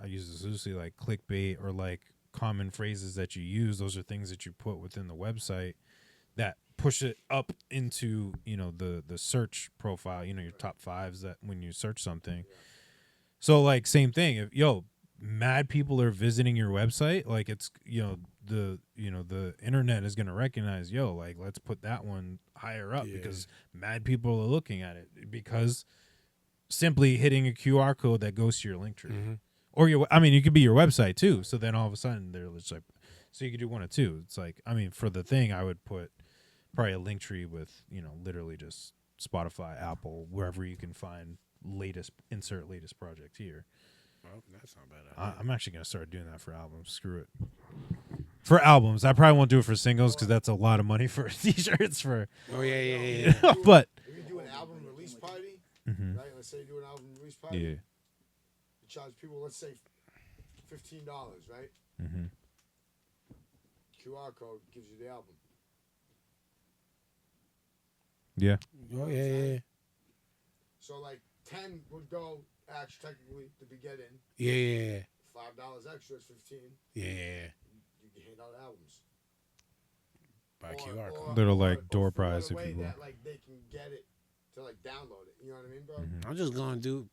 I use this loosely, like clickbait or like common phrases that you use. Those are things that you put within the website that push it up into, you know, the search profile. You know, your top fives that when you search something. So like same thing. If mad people are visiting your website, like it's the internet is gonna recognize like let's put that one higher up because mad people are looking at it because simply hitting a QR code that goes to your link tree or you could be your website too. So then all of a sudden they're just like, so you could do one or two. It's like for the thing I would put probably a link tree with literally just Spotify, Apple, wherever you can find insert latest project here. Well, that's not bad. I'm actually gonna start doing that for albums. Screw it. For albums, I probably won't do it for singles because that's a lot of money for t-shirts. For Oh yeah. but If you do an album release party, Mhm. right? Let's say you do an album release party. yeah, You charge people, let's say, $15, right? mm-hmm. QR code gives you the album. yeah, Oh yeah. So like 10 would go actually technically to be get in. Yeah. $5 extra is 15. Yeah. You can hand out albums. By Or- QR or- code. Little, or- like, or door figure out prize, a if way you will. That, like they can get it to like download it. You know what I mean, bro? Mm-hmm. I'm just gonna do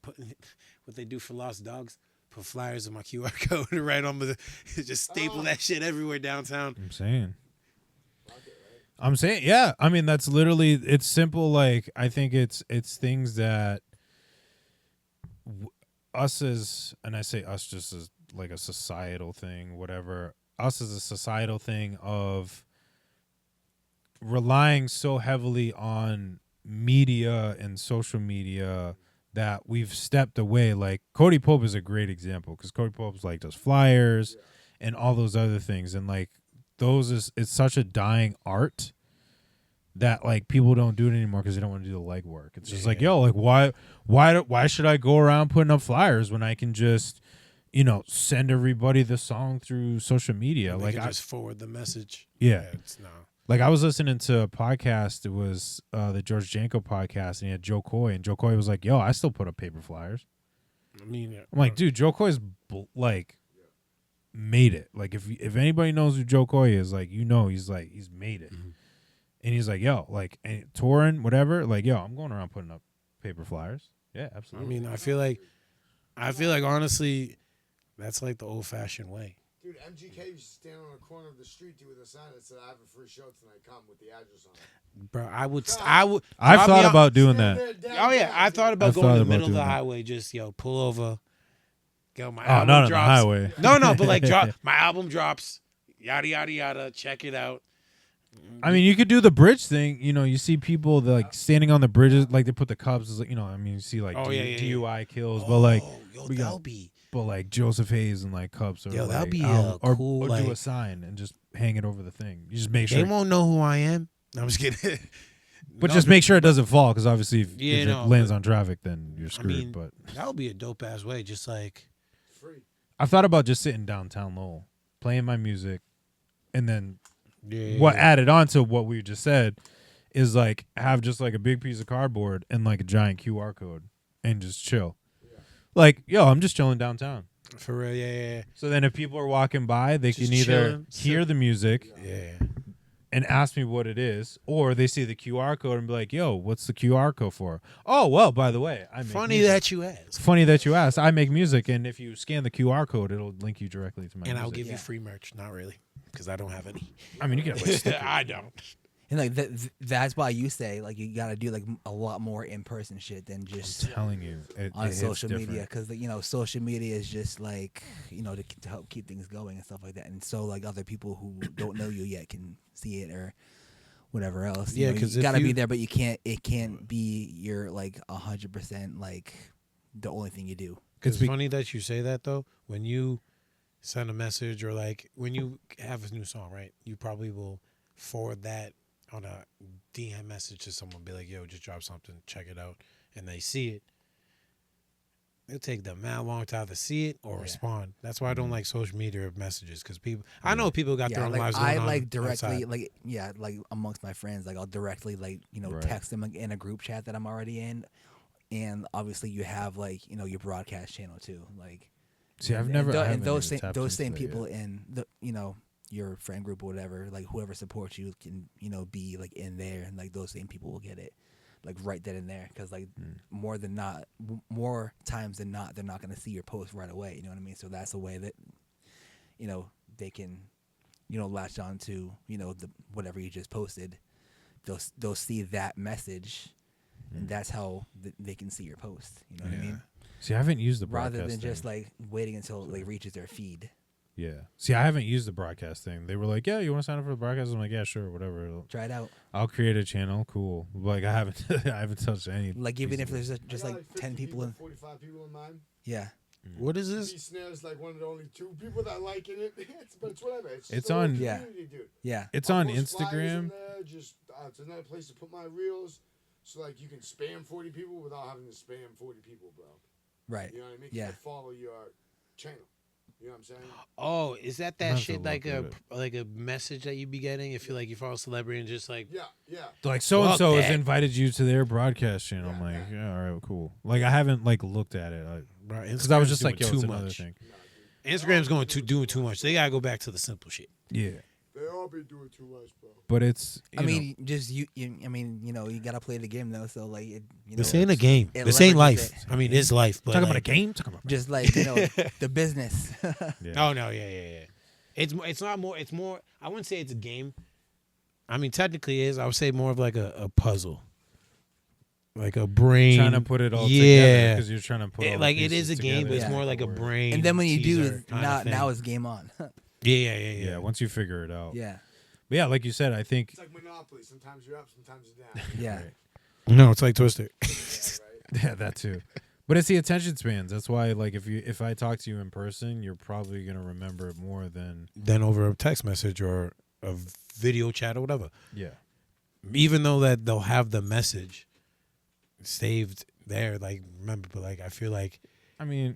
what they do for Lost Dogs. Put flyers in my QR code right on the, just staple that shit everywhere downtown. I'm saying. Fuck it, right? I'm saying, yeah. I mean, that's literally, it's simple. Like, I think it's things that us as, and I say us just as like a societal thing, whatever. Us as a societal thing of relying so heavily on media and social media that we've stepped away. Like Cody Pope is a great example because Cody Pope's like does flyers and all those other things, and like it's such a dying art that like people don't do it anymore because they don't want to do the legwork. It's just like, yo, like why should I go around putting up flyers when I can just send everybody the song through social media? They Like can I just forward the message. Yeah. It's not. like I was listening to a podcast. It was the George Janko podcast, and he had Joe Coy, and Joe Coy was like, yo, I still put up paper flyers. I mean, I'm like, dude, Joe Coy's like made it. Like if anybody knows who Joe Coy is, like he's made it. Mhm. And he's like, yo, like touring, whatever, like, yo, I'm going around putting up paper flyers. Yeah, I absolutely. mean, I feel like honestly, that's like the old fashioned way. Dude, MGK used to stand on the corner of the street with a sign that said, "I have a free show tonight. Come," with the address on it. Bro, I would. I've I'll thought be about doing Stand that. there, Oh yeah, downtown, I thought dude. about I've going thought to the about middle of the doing that. highway. Just pull over. Go, my Oh, album not on the drops. highway. No, but like my album drops. Yada yada yada. Check it out. I mean, you could do the bridge thing. You see people like standing on the bridges, like they put the cups. Like, I mean, you see like Oh, yeah. DUI kills, but like, yo, we got- that'll be. but like Joseph Hayes and like cups, or Yo, that'd like, be or cool, or do like- a sign and just hang it over the thing. You just make sure. They won't know who I am. No, I'm just kidding. But No, just make sure it doesn't fall, because obviously if it no, lands but- on traffic, then you're I screwed. mean, But that would be a dope ass way. Just like Free. I've thought about just sitting downtown Lowell, playing my music, and then yeah, what added on to what we just said is like have just like a big piece of cardboard and like a giant QR code and just chill. Like, yo, I'm just chilling downtown. for real. Yeah. So then if people are walking by, they Just can either chilling, hear the music Yeah. and ask me what it is, or they see the QR code and be like, yo, what's the QR code for? Oh, well, by the way, I make Funny music. that you asked. Funny that you asked. I make music, and if you scan the QR code, it'll link you directly to my And music. I'll give you Yeah. free merch. Not really, because I don't have any. I mean, you get like stickers. I don't. And like that's why you say like you gotta do like a lot more in person shit than just I'm telling you, it on hits social different. media, because social media is just like to help keep things going and stuff like that, and so like other people who don't know you yet can see it or whatever else. Yeah, you 'cause you if gotta be you- there, but it can't be your like 100% like the only thing you do. It's funny that you say that though. When you send a message or like when you have a new song, right? You probably will forward that on a DM message to someone. Be like, "Yo, just drop something. Check it out," and they see it. It'll take them a long time to see it or respond. That's why I don't like social media messages because people. I know people got their own like lives going I on like directly outside. like amongst my friends, like I'll directly Right. text them in a group chat that I'm already in, and obviously you have like your broadcast channel too, like. See, I've and never. tho- I and haven't those even same tapped those into same that people yet. in the your friend group or whatever, like whoever supports you can be like in there, and like those same people will get it like right then and there, because like more times than not they're not going to see your post right away, you know what I mean? So that's a way that they can latch on to the whatever you just posted. They'll see that message, and that's how they can see your post, you know what I mean? See, I haven't used the broadcast Rather than thing. just like waiting until it like reaches their feed. Yeah. See, I haven't used the broadcast thing. They were like, "Yeah, you want to sign up for the broadcast?" I'm like, "Yeah, sure, whatever." Try it out. I'll create a channel. Cool. Like I haven't, I haven't touched any. Like even if there's just I got like 50 10 people in. 45 people in mine. Yeah. What is this? Snare's like one of the only 2 people that like it. But it's whatever. It's still on- a Yeah. community, dude. Yeah. It's I'll on post flyers in Instagram. there, just it's another place to put my reels, so like you can spam 40 people without having to spam 40 people, bro. Right. You know what I mean? 'Cause Yeah. they follow your channel. You know what I'm saying? Oh, is that Might as shit well like look a like a message that you be getting if you like you follow a celebrity and just like Yeah, yeah. Like so and so Fuck has that. invited you to their broadcast channel. I'm Yeah, like, yeah, all right, cool. Like I haven't like looked at it bro, because I was just like, yo, too it's another much. thing. Instagram's doing too much. They gotta go back to the simple shit. Yeah, They all be doing too much, bro. but it's. I mean, just you gotta play the game though. So like, This ain't a game. it This ain't leverages life. it. I mean, it's life. But talking about a like, game. Talking about just like the business. yeah. Oh no, yeah. It's not more. It's more. I wouldn't say it's a game. I mean, technically, it is. I would say more of like a puzzle, like a brain. trying to put it all together yeah. because you're trying to put all the Like it pieces is a game, but together it's to more make like it a work. brain. And then when you do, teaser kinda now thing. it's game on. Yeah. Yeah, once you figure it out. Yeah. But yeah, like you said, I think It's like Monopoly. Sometimes you're up, sometimes you're down. Yeah. No, it's like Twister. Yeah, right? yeah, that too. But it's the attention spans. That's why, like, if I talk to you in person, you're probably gonna remember it more than Then over a text message or a video chat or whatever. yeah. Even though that they'll have the message saved there, like remember, but like I I mean,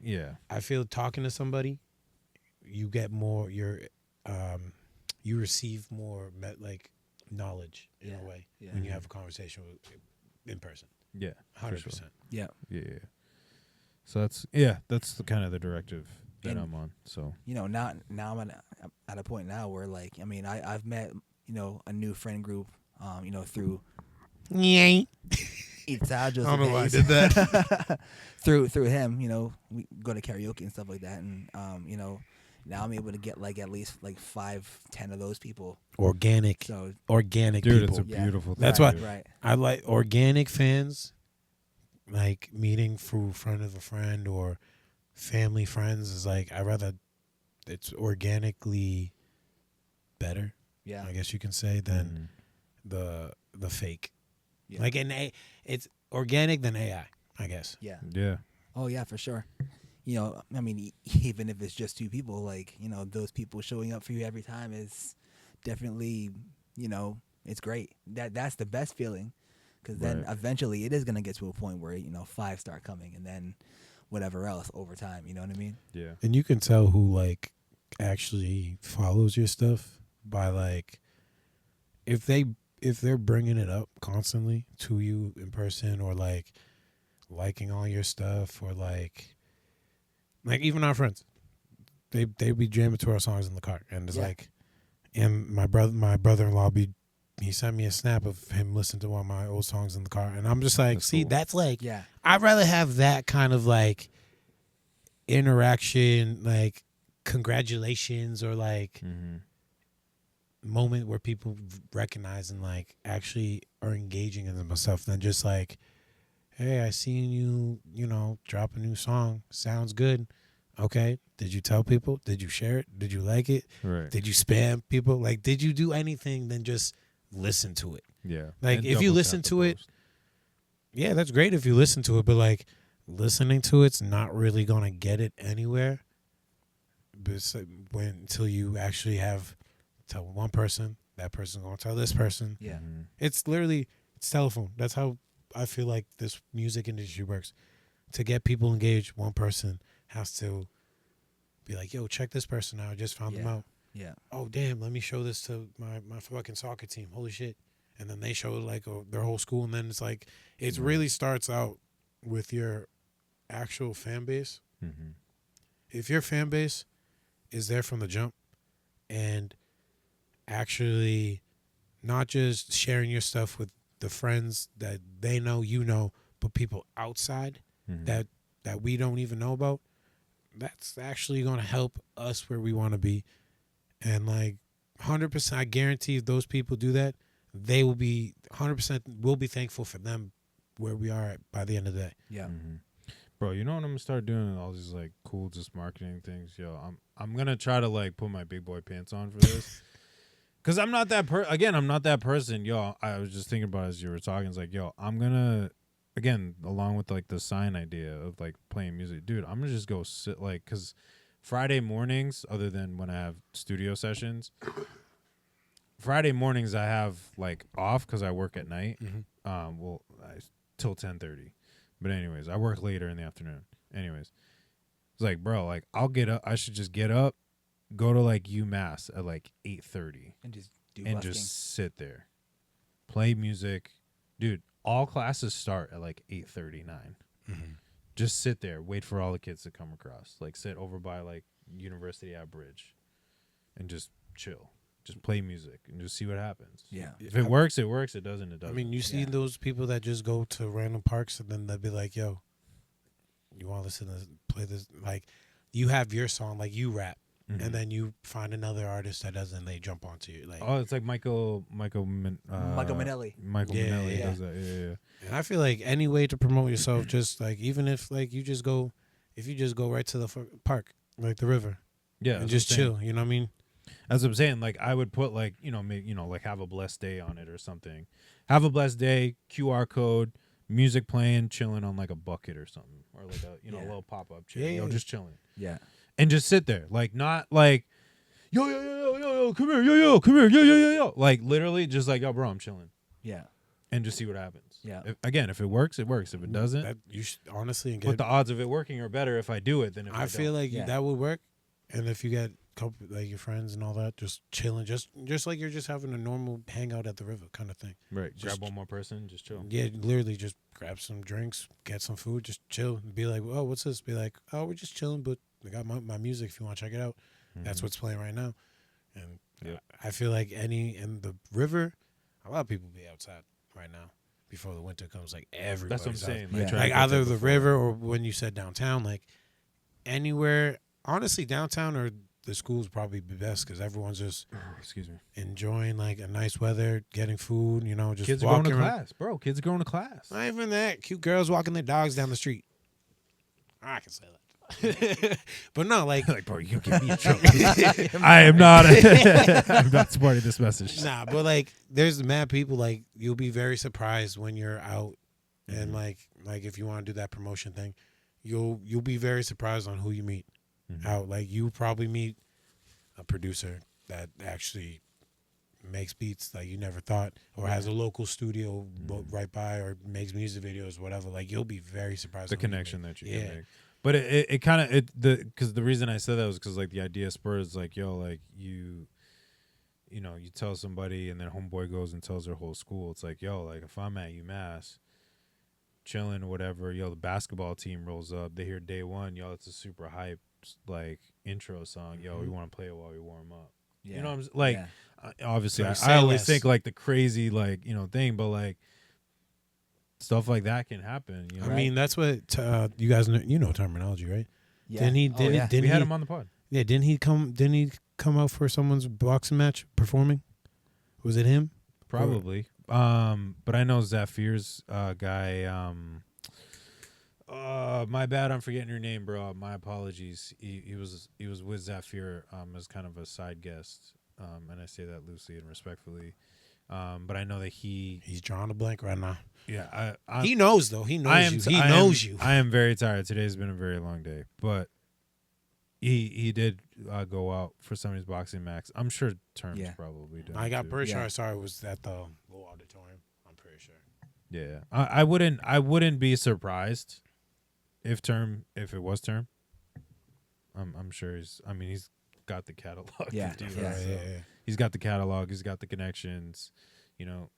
feel talking to somebody, you get more. You receive more like knowledge in a way Yeah. when you have a conversation in person. yeah, for 100%. sure. Yeah. Yeah. So that's the kind of the directive that And- I'm on. So Now I'm at a point now where like I've met a new friend group through Yeah. Itza Joseph I don't know why I Haze. did that. through him, we go to karaoke and stuff like that, and now I'm able to get like at least like 5-10 of those people. Organic So people. dude, it's a Yeah. beautiful thing. That's right, why- right. I like organic fans, like meeting through friend of a friend or family friends is like I rather it's organically better, Yeah. I guess you can say, than the fake. Yeah. Like it's organic than AI, I guess. Yeah. Yeah. Oh yeah, for sure. Even if it's just 2 people, like those people showing up for you every time is definitely it's great. That's the best feeling. Because then Right. eventually it is gonna get to a point where 5 start coming, and then whatever else over time. You know what I mean? Yeah. And you can tell who like actually follows your stuff by like if they're bringing it up constantly to you in person, or like liking all your stuff, or like even our friends, they be jamming to our songs in the car, and it's Yeah. like, and my brother-in-law he sent me a snap of him listening to one of my old songs in the car, and I'm just like, That's see, cool. that's like, Yeah. I'd rather have that kind of like interaction, like congratulations, or like Mm-hmm. moment where people recognize and like actually are engaging in themselves, than just like, hey, I seen you, drop a new song, sounds good. Okay, did you tell people? Did you share it? Did you like it? Right. Did you spam people? Like, did you do anything than just listen to it? Yeah. Like, And if you double listen tap the to it, post. yeah, that's great if you listen to it, but like listening to it's not really gonna get it anywhere. But until you actually tell one person, that person's gonna tell this person. Yeah. Mhm. It's telephone. That's how I feel like this music industry works. To get people engaged, one person has to be like, yo, check this person out. I just found them Yeah. out. Yeah. Oh, damn, let me show this to my fucking soccer team. Holy shit. And then they show like their whole school. And then it's like, it really starts out with your actual fan base. Mhm. If your fan base is there from the jump and actually not just sharing your stuff with the friends that they know, but people outside Mhm. that we don't even know about, that's actually going to help us where we want to be. And like 100%, I guarantee if those people do that, they will be 100%, we'll be thankful for them where we are at by the end of the day. Yeah. Mhm. Bro, you know what I'm gonna start doing? All these like cool just marketing things. Yo, I'm gonna try to like put my big boy pants on for this. Cause I'm not that I'm not that person. Yo, I was just thinking about it as you were talking. It's like, yo, I'm gonna, again, along with like the sign idea of like playing music, dude, I'm gonna just go sit like, cause Friday mornings, other than when I have studio sessions, Friday mornings I have like off because I work at night. Till 10:30. But anyways, I work later in the afternoon. Anyways, it's like, bro, like I'll get up. I should just get up, go to like UMass at like 8:30, And just do and busking. just sit there, play music, dude. All classes start at like 8:39. Just sit there, wait for all the kids to come across. Like sit over by like University Ave Bridge, and just chill. Just play music and just see what happens. Yeah. If it works, it works. It doesn't, it doesn't. I mean, you see Yeah. those people that just go to random parks and then they'll be like, yo, you want to listen to this, play this? Like, you have your song, like you rap, Mhm. and then you find another artist that doesn't, they jump onto you. Like, Oh, it's like Michael Minnelli. Michael Yeah, Minnelli yeah. does that. Yeah. and I feel like any way to promote yourself, just like, even if like you just go right to the park, like the river, Yeah, and that's just what I'm saying. chill, you know what I mean? That's what I'm saying. Like I would put like, maybe, like have a blessed day on it or something. Have a blessed day, QR code, music playing, chilling on like a bucket or something. Or like a, a Yeah. little pop-up chair. Yeah. Just chilling. Yeah. And just sit there. Like not like, yo, come here, yo, come here, yo. Like literally just like, yo, bro, I'm chilling. Yeah. And just see what happens. Yeah. If it works, it works. If it doesn't, That you should honestly, and but get, the odds of it working are better if I do it than if I I feel don't. like Yeah. that would work. And if you get couple like your friends and all that, just chilling, just like you're just having a normal hangout at the river kind of thing. Right. Just- Grab one more person, just chill. Yeah, literally just grab some drinks, get some food, just chill. And be like, oh, what's this? Be like, oh, we're just chilling, but I got my music if you want to check it out. That's Mhm. what's playing right now. And Yep. I feel like in the river, a lot of people be outside right now before the winter comes. Like everybody's That's what I'm out. saying. Yeah. I try to Like get either there the before. river or when you said downtown, like anywhere. Honestly, downtown or the schools probably be best because everyone's just Excuse me. enjoying like a nice weather, getting food. Just Kids are going walking to around. class, bro. Kids are going to class. Not even that. Cute girls walking their dogs down the street. I can say that. But no, like, Like, bro, you give me a trouble. I am not. I'm not supporting this message. nah, but like, there's mad people. Like, you'll be very surprised when you're out, and like if you want to do that promotion thing, you'll be very surprised on who you meet out. Like, you probably meet a producer that actually makes beats like you never thought, or has a local studio right by, or makes music videos, whatever. Like you'll be very surprised. The when you connection make- that you can make. But it kind of because the reason I said that was because like the idea spurs like yo like you tell somebody and then homeboy goes and tells their whole school. It's like yo like if I'm at UMass chilling or whatever, yo the basketball team rolls up, they hear day one, yo it's a super hype like intro song, yo we want to play it while we warm up. Yeah. You know what I'm like? Yeah. Obviously, Like, I always less. think like the crazy like thing, but like stuff like that can happen. You know? I mean, that's what you guys know. You know terminology, right? Yeah. Didn't he? Oh, Didn't, yeah. didn't we he? had him on the pod. Yeah. Didn't he come out for someone's boxing match performing? Was it him? Probably. But I know Zaffir's guy. My bad. I'm forgetting your name, bro. My apologies. He was with Zafir as kind of a side guest. And I say that loosely and respectfully. But I know that He's drawing a blank right now. yeah, I He knows though. He knows I am you. t- He I knows am- you. I am very tired. Today's been a very long day, but he did go out for somebody's boxing match. I'm sure Terms Yeah. probably did. I got too. pretty sure Yeah. I saw it was at the little auditorium. I'm pretty sure. Yeah, I wouldn't be surprised if it was Term. I'm sure he's got the catalog. Yeah, to do yeah. that, so he's got the catalog. He's got the connections.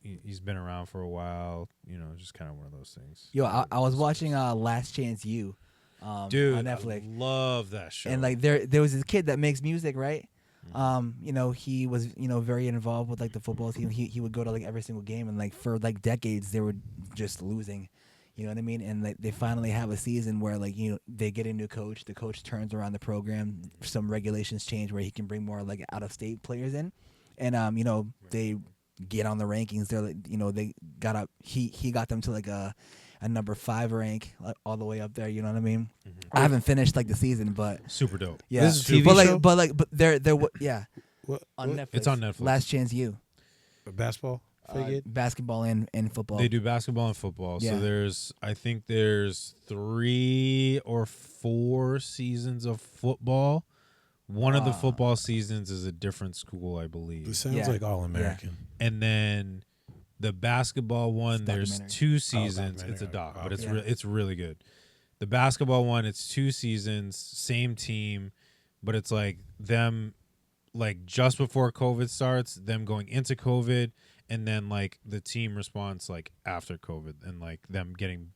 He's been around for a while. Just kind of one of those things. Yo, I was watching Last Chance U, Dude, on Netflix, I love that show. and like there was this kid that makes music, right? He was very involved with like the football team. He would go to like every single game, and like for like decades they were just losing. You know what I mean? And like they finally have a season where like they get a new coach. The coach turns around the program. Some regulations change where he can bring more like out of state players in, and they get on the rankings. They're like, they got up. He got them to like a number 5 rank, like, all the way up there. You know what I mean? I haven't finished like the season, but Super dope. yeah. This is a TV but show? but they're yeah What? on what? Netflix. It's on Netflix. Last Chance U. Basketball. Figured. Basketball and football. They do basketball and football. Yeah. So I think there's 3 or 4 seasons of football. One of the football seasons is a different school, I believe. This sounds Yeah. like All American. And then the basketball one, there's documentary. 2 seasons. documentary. It's a doc, Oh, but it's okay. it's really good. The basketball one, it's 2 seasons, same team, but it's like them like just before COVID starts, them going into COVID, and then like the team response like after COVID, and like them getting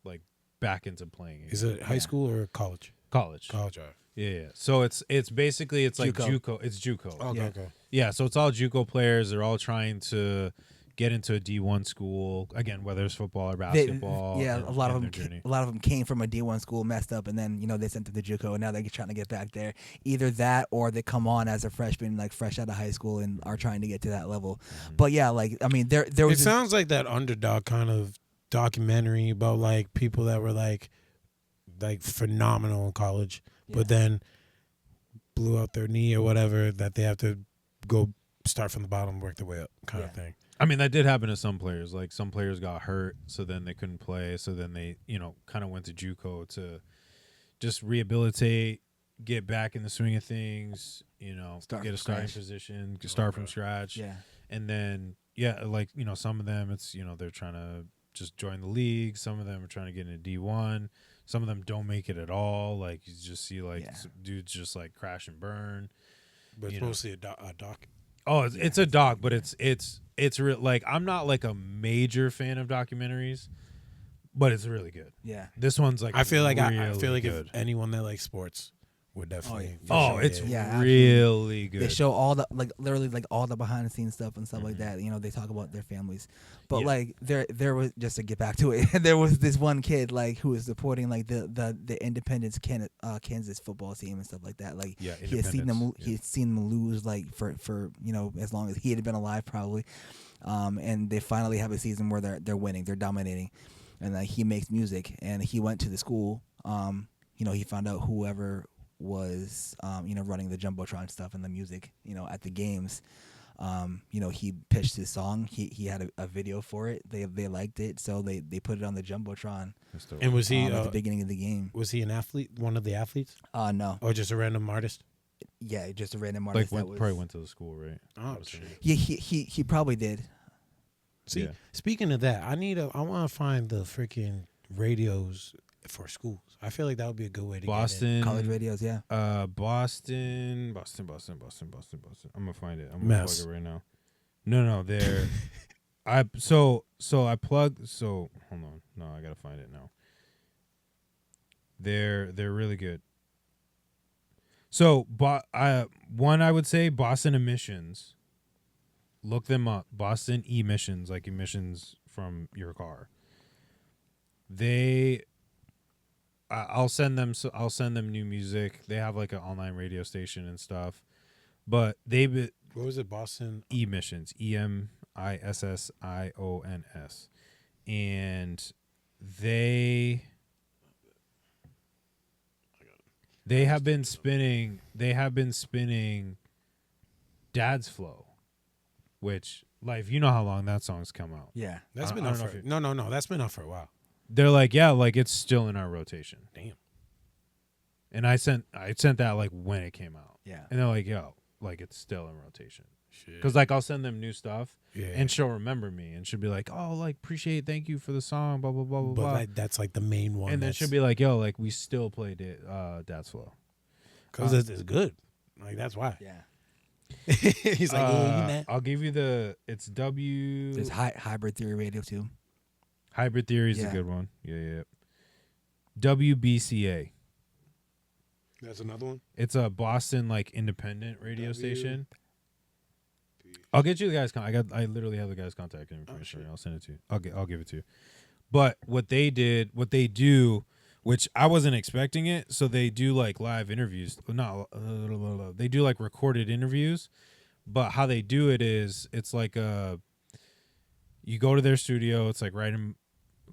like back into playing. Is it high school or college? College? College. All right. Yeah. So it's basically it's like JUCO. JUCO. It's JUCO. Okay. Yeah. Okay. Yeah, so it's all JUCO players. They're all trying to get into a D1 school again, whether it's football or basketball. a lot of and them. their journey. A lot of them came from a D1 school, messed up, and then they sent them to JUCO, and now they're trying to get back there. Either that, or they come on as a freshman, like fresh out of high school, and are trying to get to that level. But yeah, like I mean, there It was. sounds like that underdog kind of documentary about like people that were like phenomenal in college, but then blew out their knee or whatever, that they have to go start from the bottom, work their way up, kind of thing. I mean, that did happen to some players. Like some players got hurt, so then they couldn't play. So then they, kind of went to JUCO to just rehabilitate, get back in the swing of things. Start get from a starting scratch. position, start from scratch. Yeah. And then like some of them, it's they're trying to just join the league. Some of them are trying to get into D1. Some of them don't make it at all. Like you just see some dudes just like crash and burn. But it's mostly a doc. Oh, it's a doc, but it's real. Like I'm not like a major fan of documentaries, but it's really good. Yeah. This one's like I feel like I really feel like good. if anyone that likes sports would definitely. It's Yeah, really good. They show all the literally all the behind the scenes stuff and stuff like that. They talk about their families, but Yeah. like there was, just to get back to it, there was this one kid who was supporting like the Independence Kansas football team and stuff like that. Like Yeah, he had seen them Independence, he had seen them lose like for as long as he had been alive probably, and they finally have a season where they're winning, they're dominating, and he makes music, and he went to the school. He found out whoever was running the jumbotron stuff and the music at the games. He pitched his song. He had a video for it. They liked it, so they put it on the jumbotron And was he at the beginning of the game. was he an athlete? One of the athletes, No, or just a random artist? yeah, just a random Like artist that was probably went to the school, right? Oh, That's shit. right. Yeah, he probably did. See, Yeah. speaking of that, I want to find the freaking radios for schools. I feel like that would be a good way to Boston College radios, yeah. Boston. I'm gonna find it. I'm gonna Mess. plug it right now. No, they're I plugged. So hold on. No, I gotta find it now. They're really good. So, one I would say Boston emissions. Look them up. Boston emissions, like emissions from your car. I'll send them. So I'll send them new music. They have like an online radio station and stuff. But What was it, Boston? emissions, EMISSIONS, and they have been spinning. They have been spinning Dad's Flow, which Life. You know how long that song's come out. Yeah. That's I been don't out know for if no. That's been out for a while. They're like, yeah, like it's still in our rotation. Damn. And I sent that like when it came out. Yeah. And they're like, yo, like it's still in rotation. Shit. Because like I'll send them new stuff, yeah. and she'll remember me, and she'll be like, oh, like appreciate, thank you for the song, blah blah blah blah but blah. like, that's like the main one. And then she'll be like, yo, like we still played it, Dad's Flow. because it's good. Like that's why. Yeah. He's like, oh, you mad? I'll give you it's W. There's Hybrid Theory Radio too. Hybrid Theory is a Yeah. good one. Yeah. WBCA. That's another one. It's a Boston like independent radio W- station. I'll get you the guy's I literally have the guy's contact information. shit. I'll send it to you. I'll give it to you. But what they do, which I wasn't expecting it, so they do like live interviews. They do like recorded interviews, but how they do it is it's like you go to their studio. It's like right in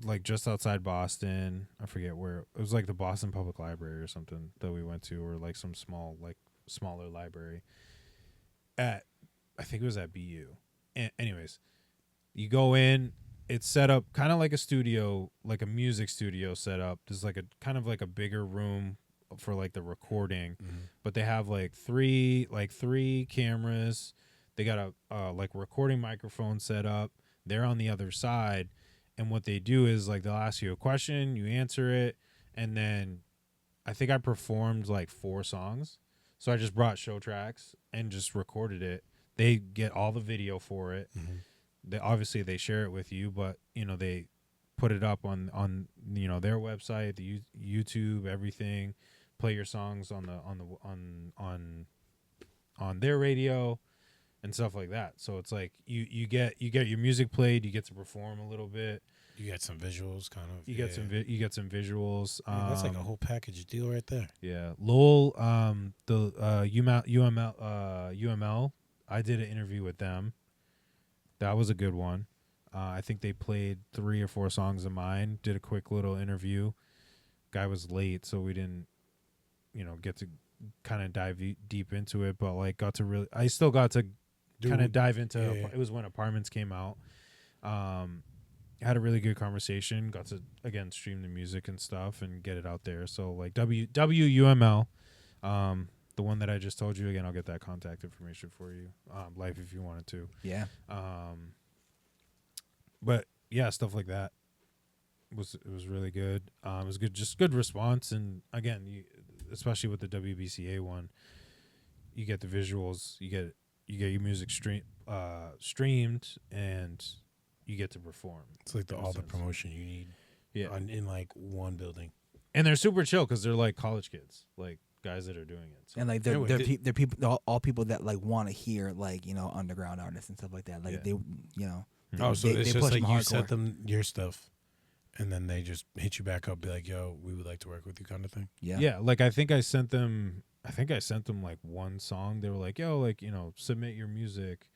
like just outside Boston. I forget where. It was like the Boston Public Library or something that we went to, or like some smaller library. I think it was at BU. Anyways, you go in. It's set up kind of like a studio, like a music studio setup. There's like a kind of like a bigger room for like the recording, but they have like three cameras. They got a like recording microphone set up. They're on the other side, and what they do is like they'll ask you a question, you answer it, and then I think I performed like 4 songs. So I just brought show tracks and just recorded it. They get all the video for it. They obviously they share it with you, but they put it up on their website, the YouTube, everything. Play your songs on their radio and stuff like that. So it's like you get your music played, you get to perform a little bit. You get some visuals, kind of. You get some visuals. Yeah, that's like a whole package deal right there. Yeah, Lowell, the UML. I did an interview with them. That was a good one. I think they played 3 or 4 songs of mine. Did a quick little interview. Guy was late, so we didn't, get to kind of dive deep into it. But like, I still got to kind of dive into. Yeah. It was when Apartments came out. Had a really good conversation. Got to again stream the music and stuff and get it out there. So like WUML. The one that I just told you, again, I'll get that contact information for you, Life, if you wanted to. Yeah. But yeah, stuff like that was really good. It was good, just good response, and again, especially with the WBCA one, you get the visuals, you get your music streamed, and you get to perform. It's like all the promotion you need. Yeah, in like one building, and they're super chill because they're like college kids, like guys that are doing it. So. And like they're people, they're all people that like want to hear like underground artists and stuff like that. Like they Oh, so they it's push just like them you hardcore. sent them your stuff, and then they just hit you back up, be like, "Yo, we would like to work with you," kind of thing. Yeah. Like I think I sent them like one song. They were like, "Yo, like submit your music,"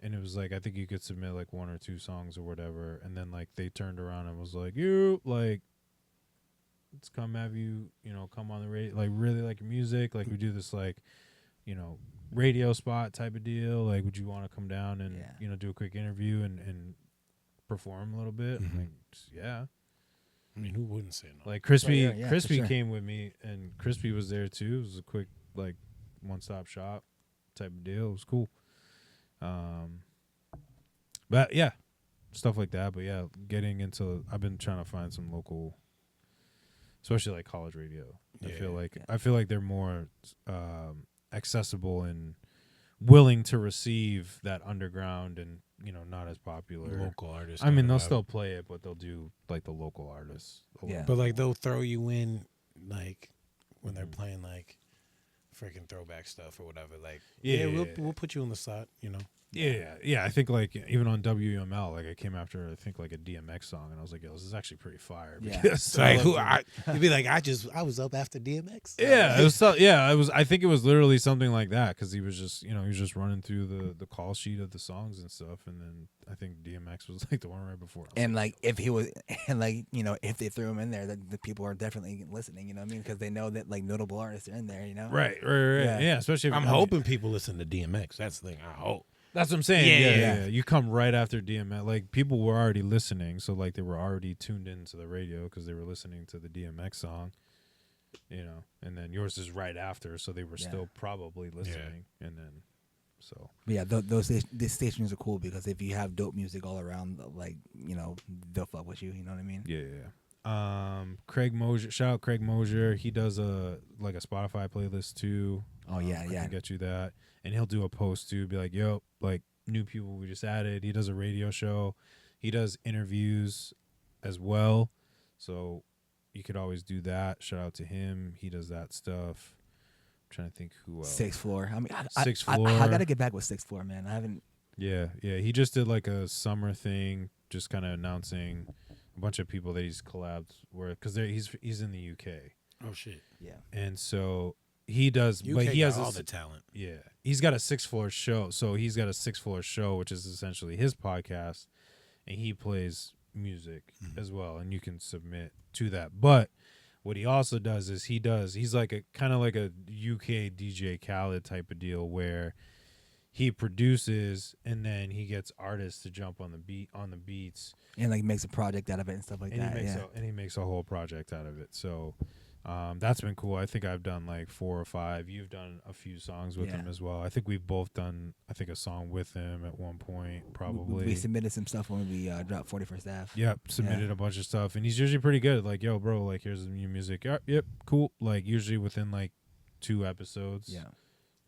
and it was like I think you could submit like 1 or 2 songs or whatever. And then like they turned around and was like, "You like, let's come have you come on the radio. Like really like your music. Like we do this like radio spot type of deal. Like would you want to come down and do a quick interview and perform a little bit?" Mm-hmm. Like, yeah. I mean, who wouldn't say no? Like Crispy, yeah, for Crispy sure. came with me, and Crispy was there too. It was a quick like one-stop shop type of deal. It was cool. But yeah, stuff like that. But yeah, getting into, I've been trying to find some local, especially like college radio. I feel like they're more accessible and willing to receive that underground and, you know, not as popular local artists. I mean, they'll still play it, but they'll do like the local artists. Yeah. But like they'll throw you in like when they're playing like freaking throwback stuff or whatever. Like we'll put you in the slot, you know. Yeah. I think like even on WML, like I came after I think like a DMX song, and I was like, yo, this is actually pretty fire. Yeah. Because Like you'd be like, I was up after DMX. yeah, it was. It was. I think it was literally something like that because he was just, you know, he was just running through the call sheet of the songs and stuff, and then I think DMX was like the one right before. And like if he was, and like, you know, if they threw him in there, the people are definitely listening. You know what I mean? Because they know that like notable artists are in there. You know? Right. Yeah, especially. If, I'm hoping people listen to DMX. That's the thing. I hope. That's what I'm saying. Yeah. You come right after DMX. Like, people were already listening, so, like, they were already tuned into the radio because they were listening to the DMX song, you know, and then yours is right after, so they were still probably listening, and then, so. Yeah, these stations are cool because if you have dope music all around, like, you know, they'll fuck with you, you know what I mean? Yeah. Craig Mosier, shout out Craig Mosier. He does a Spotify playlist, too. Oh, yeah. I can get you that. And he'll do a post too, be like, yo, like new people we just added. He does a radio show. He does interviews as well. So you could always do that. Shout out to him. He does that stuff. I'm trying to think who else. Sixth Floor. I mean, Sixth Floor. I got to get back with Sixth Floor, man. I haven't. Yeah. He just did like a summer thing, just kind of announcing a bunch of people that he's collabed with, because he's in the UK. Oh, shit. Yeah. And so he does, UK but he has all the talent. Yeah, he's got a Sixth Floor show. So he's got a Sixth Floor show, which is essentially his podcast, and he plays music as well, and you can submit to that. But what he also does is he's like a kind of like a UK DJ Khaled type of deal where he produces and then he gets artists to jump on the beats, and like makes a project out of it and stuff like that. And he makes a whole project out of it. So. That's been cool. I think I've done like 4 or 5. You've done a few songs with him as well. I think we've both done, a song with him at one point, probably. We submitted some stuff when we dropped 41st Ave. Yep, submitted a bunch of stuff. And he's usually pretty good. Like, yo, bro, like, here's the new music. Yep, cool. Like, usually within like 2 episodes,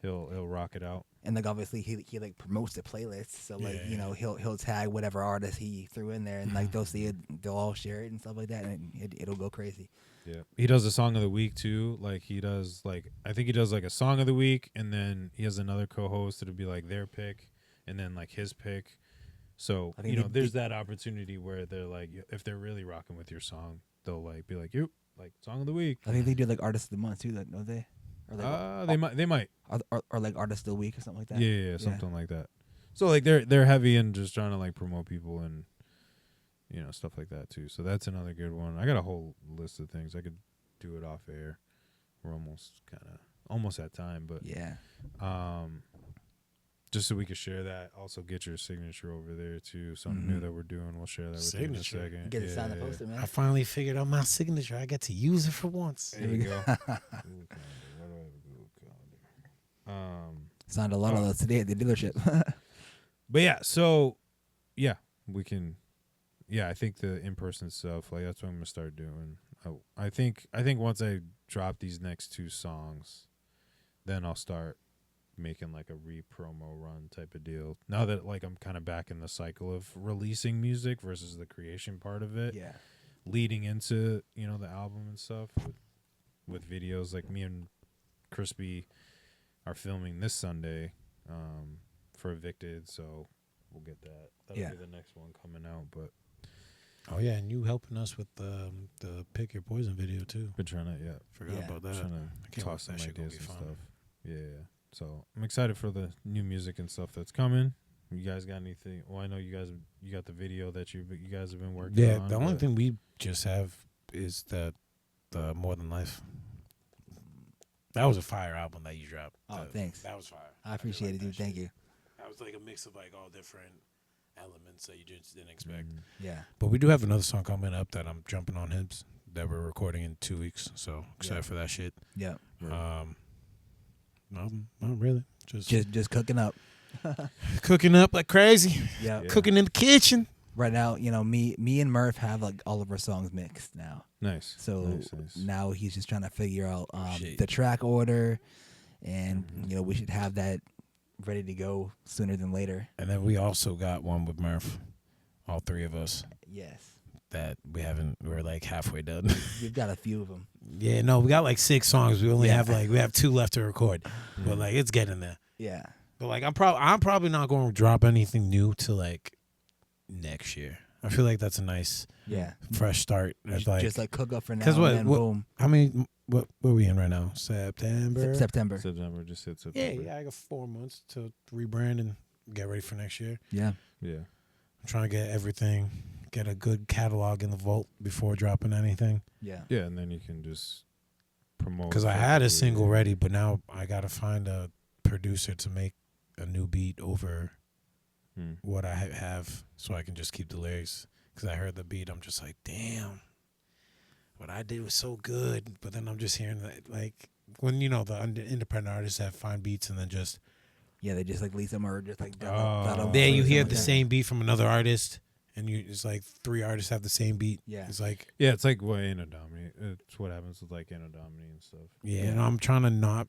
he'll rock it out. And like obviously he like promotes the playlist, so like you know he'll tag whatever artist he threw in there, and like they'll see it, they'll all share it and stuff like that, and it'll go crazy. Yeah, he does a song of the week too. Like he does I think he does like a song of the week, and then he has another co-host that'll be like their pick, and then like his pick. So you know, there's that opportunity where they're like, if they're really rocking with your song, they'll like be like, you like song of the week. I think they do like artist of the month too, like don't they? Or like, they might. Or like artist of the week or something like that. Yeah, something like that. So like they're heavy in just trying to like promote people and, you know, stuff like that too. So that's another good one. I got a whole list of things. I could do it off air. We're almost at time, but just so we could share that. Also get your signature over there too. Something new that we're doing. We'll share that with you in a second. Get it signed and posted, man. I finally figured out my signature. I get to use it for once. There you go. Signed a lot of those today at the dealership. But yeah, so yeah, we can. Yeah, I think the in-person stuff, like that's what I'm gonna start doing. I think once I drop these next 2 songs, then I'll start making like a re-promo run type of deal. Now that like I'm kind of back in the cycle of releasing music versus the creation part of it. Yeah. Leading into, you know, the album and stuff with videos. Like me and Krispy are filming this Sunday for Evicted, so we'll get that. That'll be the next one coming out. But oh yeah, and you helping us with the Pick Your Poison video too. been trying to Forgot about that. trying to toss some that shit gonna ideas be and fun. stuff. Yeah. So I'm excited for the new music and stuff that's coming. You guys got anything? Well, I know you got the video that you guys have been working on. Yeah, the only thing we just have is the More Than Life. That was a fire album that you dropped. Oh, thanks. That was fire. I appreciate it, dude. Thank you. That was like a mix of like all different elements that you just didn't expect. Yeah. But we do have another song coming up that I'm jumping on Hibs that we're recording in 2 weeks. So excited for that shit. Yeah. No, not really. Just cooking up. Cooking up like crazy. Yeah. Cooking in the kitchen. Right now, me and Murph have like all of our songs mixed now. Nice. So nice. now he's just trying to figure out Shit. the track order, and we should have that ready to go sooner than later. And then we also got one with Murph, all three of us, Yes, that we're like halfway done. we've got a few of them. Yeah, no, we got like 6 songs. We only Yeah. have 2 left to record, but like it's getting there. Yeah, But like I'm probably not going to drop anything new till like next year. I feel like that's a nice yeah. fresh start. It's Just like cook up for now, 'cause and what- then what- boom, how many? What are we in right now? September. September. September, just hit Yeah, September. yeah. I got 4 months to rebrand and get ready for next year. Yeah, Yeah. I'm trying to get everything, get a good catalog in the vault before dropping anything. yeah. Yeah, and then you can just promote. Because I had a effectively. single ready, but now I got to find a producer to make a new beat over what I have, so I can just keep the lyrics. Because I heard the beat, I'm just like, damn, what I did was so good. But then I'm just hearing that, like, when the independent artists have fine beats, and then just Yeah, they just like leave them or just like Oh. there you hear something the like that. same beat from another artist, and it's like 3 artists have the same beat. Yeah. It's like, Yeah, it's like what Anadomini. It's what happens with like Anadomini and stuff. yeah, and I'm trying to not,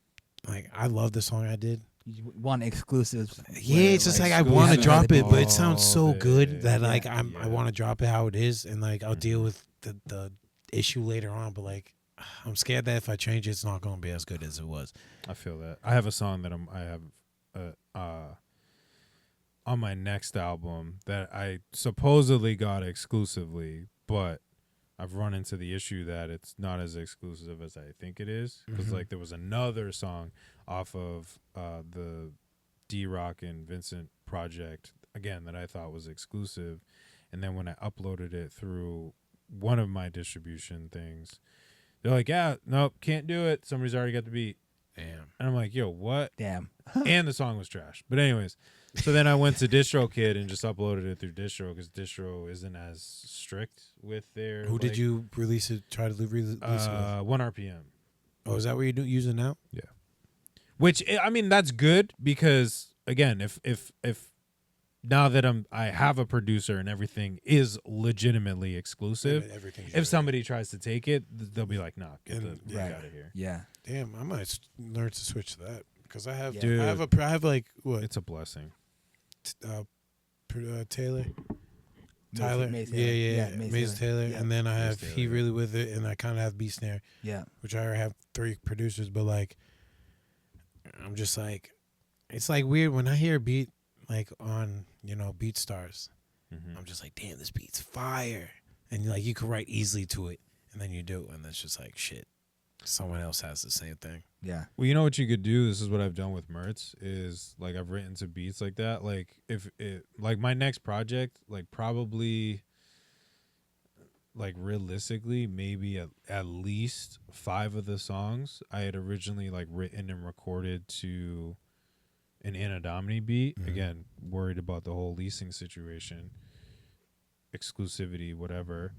like, I love the song I did. You want exclusives? Yeah, where, it's just like I exclusive want to to drop the it, but it people. sounds so good Yeah, that yeah, like yeah. I want to drop it how it is, and like I'll deal with the issue later on. But like I'm scared that if I change it, it's not going to be as good as it was. I feel that. I have a song that I have on my next album that I supposedly got exclusively, but I've run into the issue that it's not as exclusive as I think it is. Because like there was another song off of the D-Rock and Vincent project, again, that I thought was exclusive. And then when I uploaded it through one of my distribution things, they're like, yeah, nope, can't do it. Somebody's already got the beat. Damn. And I'm like, yo, what? Damn. And the song was trash. But anyways, so then I went to DistroKid and just uploaded it through Distro because Distro isn't as strict with their. Who did you release it? Try to release it with? 1 RPM. Oh, is that what you're using now? Yeah. Which I mean that's good because again, if now that I have a producer and everything is legitimately exclusive, Everything's if somebody tries to take it, they'll be like, nah, get the Yeah. fuck out of here. Yeah. Damn, I might learn to switch to that because I have. Yeah. I have like what? It's a blessing. Taylor. Tyler, Mace yeah, Taylor. Mace Taylor, Yeah. and then I have Taylor, He yeah. Really With It, and I kind of have Beat Snare, Yeah. which I already have 3 producers, but like, I'm just like, it's like weird when I hear a beat like on BeatStars, I'm just like, damn, this beat's fire, and like you could write easily to it, and then you do, and it's just like shit, someone else has the same thing. Yeah. Well, you know what you could do? This is what I've done with Mertz is like I've written to beats like that. Like if it like my next project, like probably like realistically, maybe at least 5 of the songs I had originally like written and recorded to an Anadomini beat. Again, worried about the whole leasing situation, exclusivity, whatever.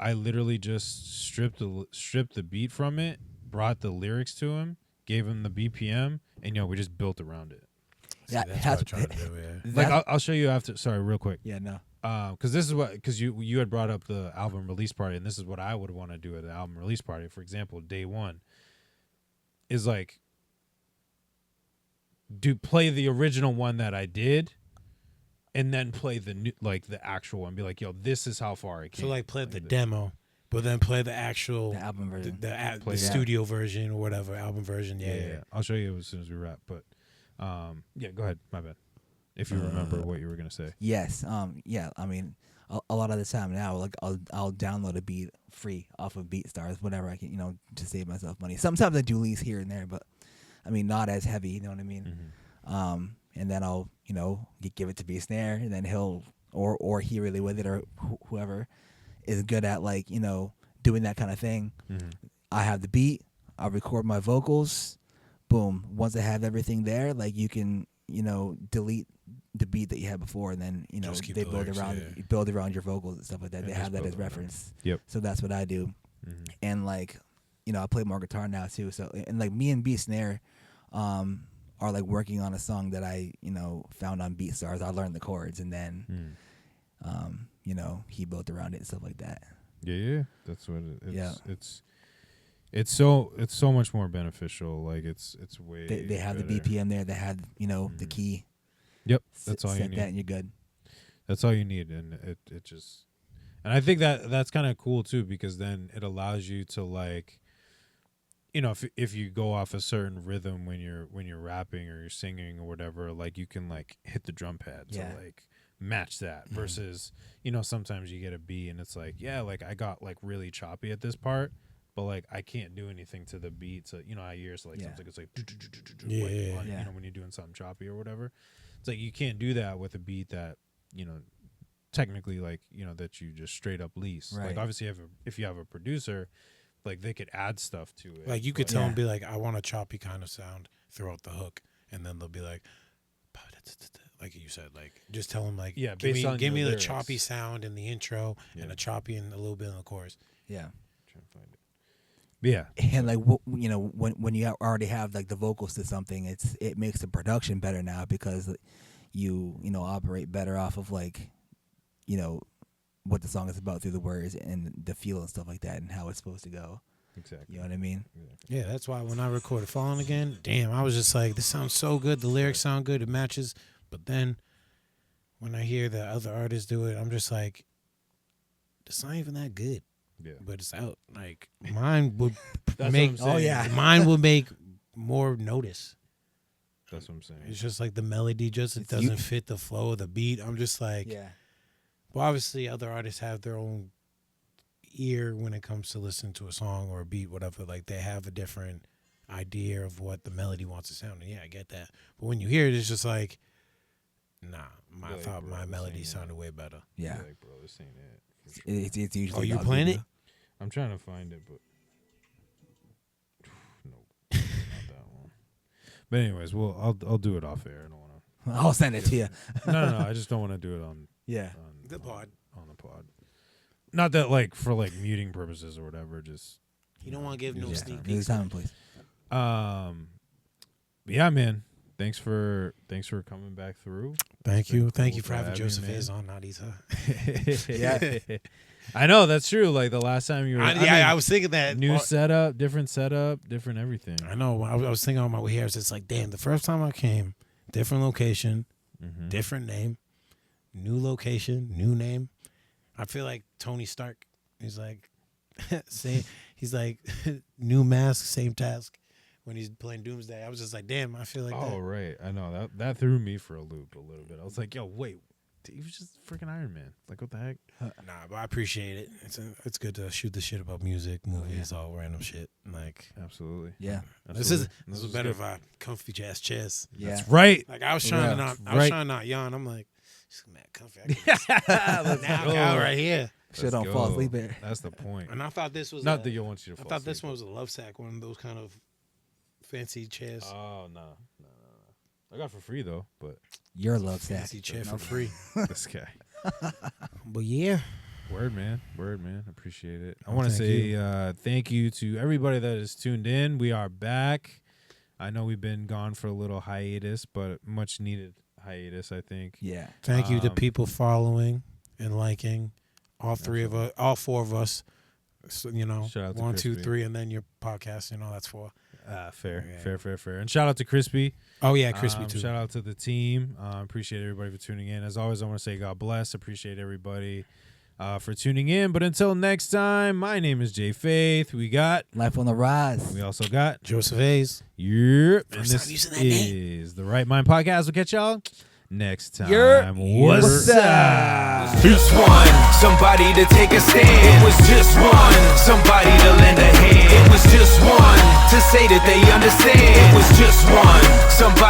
I literally just stripped the beat from it, brought the lyrics to him, gave him the BPM, and we just built around it. Yeah, That's what I'm trying to do. Yeah. Like I'll show you after. Sorry, real quick. Yeah, no. Because you had brought up the album release party, and this is what I would want to do at the album release party. For example, day one is like play the original one that I did, and then play the new, like the actual one. Be like, yo, this is how far I came. So like play the demo, but then play the actual The album version. the Play that. studio version or whatever album version. Yeah. I'll show you as soon as we wrap. But yeah, go ahead. My bad. If you remember what you were gonna say. Yes. Yeah. I mean, a lot of the time now, like I'll download a beat free off of BeatStars, whatever I can, to save myself money. Sometimes I do lease here and there, but I mean, not as heavy. You know what I mean? And then I'll, give it to Beat Snare, and then he'll or He Really With It, or whoever is good at like doing that kind of thing. I have the beat. I'll record my vocals. Boom. Once I have everything there, like you can delete the beat that you had before, and then Just keep they the build lyrics, around yeah. build around your vocals and stuff like that. Yeah, They just have that build as around reference. Yep. So that's what I do. And like I play more guitar now too. So and like me and Beat Snare, are like working on a song that I found on BeatStars. I learned the chords, and then he built around it and stuff like that. Yeah, that's what it is. Yeah. It's so much more beneficial. Like it's way. They have better. the BPM there. They have the key. Yep, that's all you Set need. that and you're good. That's all you need, and it just, and I think that's kind of cool too, because then it allows you to like, if you go off a certain rhythm when you're rapping or you're singing or whatever, like you can like hit the drum pad to like match that. Versus sometimes you get a beat and it's like, yeah, like I got like really choppy at this part, but like I can't do anything to the beat. So I hear it's like something it's like when you're doing something choppy or whatever. It's like you can't do that with a beat that technically like that you just straight up lease. Right. Like obviously if you have a producer, like they could add stuff to it. Like you could tell them, be like, I want a choppy kind of sound throughout the hook, and then they'll be like you said, like just tell them like, give me the choppy sound in the intro and a choppy and a little bit in the chorus. Yeah. Trying to find it. Yeah. And like when you already have like the vocals to something, it makes the production better now because you operate better off of like what the song is about through the words and the feel and stuff like that and how it's supposed to go. Exactly. You know what I mean? Exactly. Yeah, that's why when I recorded Falling Again, damn, I was just like, this sounds so good. The lyrics sound good. It matches. But then when I hear the other artists do it, I'm just like, it's not even that good. Yeah. But it's out. Like mine would That's make. what I'm saying. Oh yeah, mine would make more notice. That's what I'm saying. It's just like the melody it doesn't fit the flow of the beat. I'm just like, well, obviously other artists have their own ear when it comes to listening to a song or a beat, whatever. Like they have a different idea of what the melody wants to sound. And yeah, I get that. But when you hear it, it's just like, nah, I thought my melody sounded way better. Yeah. Like, bro, this ain't it. It's usually. Oh, you're about playing video. it? I'm trying to find it, but nope, not that one. But anyways, I'll do it off air. I don't want to. I'll send it to you. No, I just don't want to do it on The pod. on the pod. Not that like for like muting purposes or whatever. Just You don't want to give no Yeah. sneak Use peeks. time, please. yeah, man. Thanks for coming back through. Thank you Cool for to having have you, Joseph man. Hayes on, not Isa. Yeah, I know that's true. Like the last time you were, I was thinking that. new setup, different everything. I know. I was thinking on my way here. It's like, damn, the first time I came, different location, Mm-hmm. different name, new location, new name. I feel like Tony Stark. He's like, he's like, new mask, same task. When he's playing Doomsday, I was just like, damn, I feel like Oh that. right, I know that threw me for a loop a little bit. I was like, yo, wait, he was just freaking Iron Man. Like, what the heck? Nah, but I appreciate it. It's good to shoot the shit about music, movies, all random shit. Like, Absolutely. Yeah. this is was better good. vibe. Comfy ass chairs. Yeah. That's right. Like I was trying to not yawn. I'm like, it's mad comfy. I can Let's knock go. out right here. Shit, Let's don't fall go. asleep there. That's the point. And I thought this was Not that you want you to. I Fall thought this asleep. one was a love sack, one of those kind of fancy chairs. Oh no. I got it for free though, but Your love sack. Fancy chair for free. this guy. But yeah, Word, man. Appreciate it. I want to thank say thank you to everybody that is tuned in. We are back. I know we've been gone for a little hiatus, but much needed hiatus, I think. Yeah. thank you to people following and liking. All four of us. So, Shout out to 1, 2, Crispy. 3, and then your podcast. That's 4. Fair. Yeah. Fair. And shout out to Crispy. Oh yeah, Crispy too. Shout out to the team. Appreciate everybody for tuning in. As always, I want to say God bless. Appreciate everybody for tuning in. But until next time, my name is Jay Faith. We got Life on the Rise. We also got Joseph Hayes. Yep. And First this time using that name. is the Right Mind Podcast. We'll catch y'all next time. Yerp. What's up? Just one, somebody to take a stand. It was just one, somebody to lend a hand. It was just one, to say that they understand. It was just one, somebody.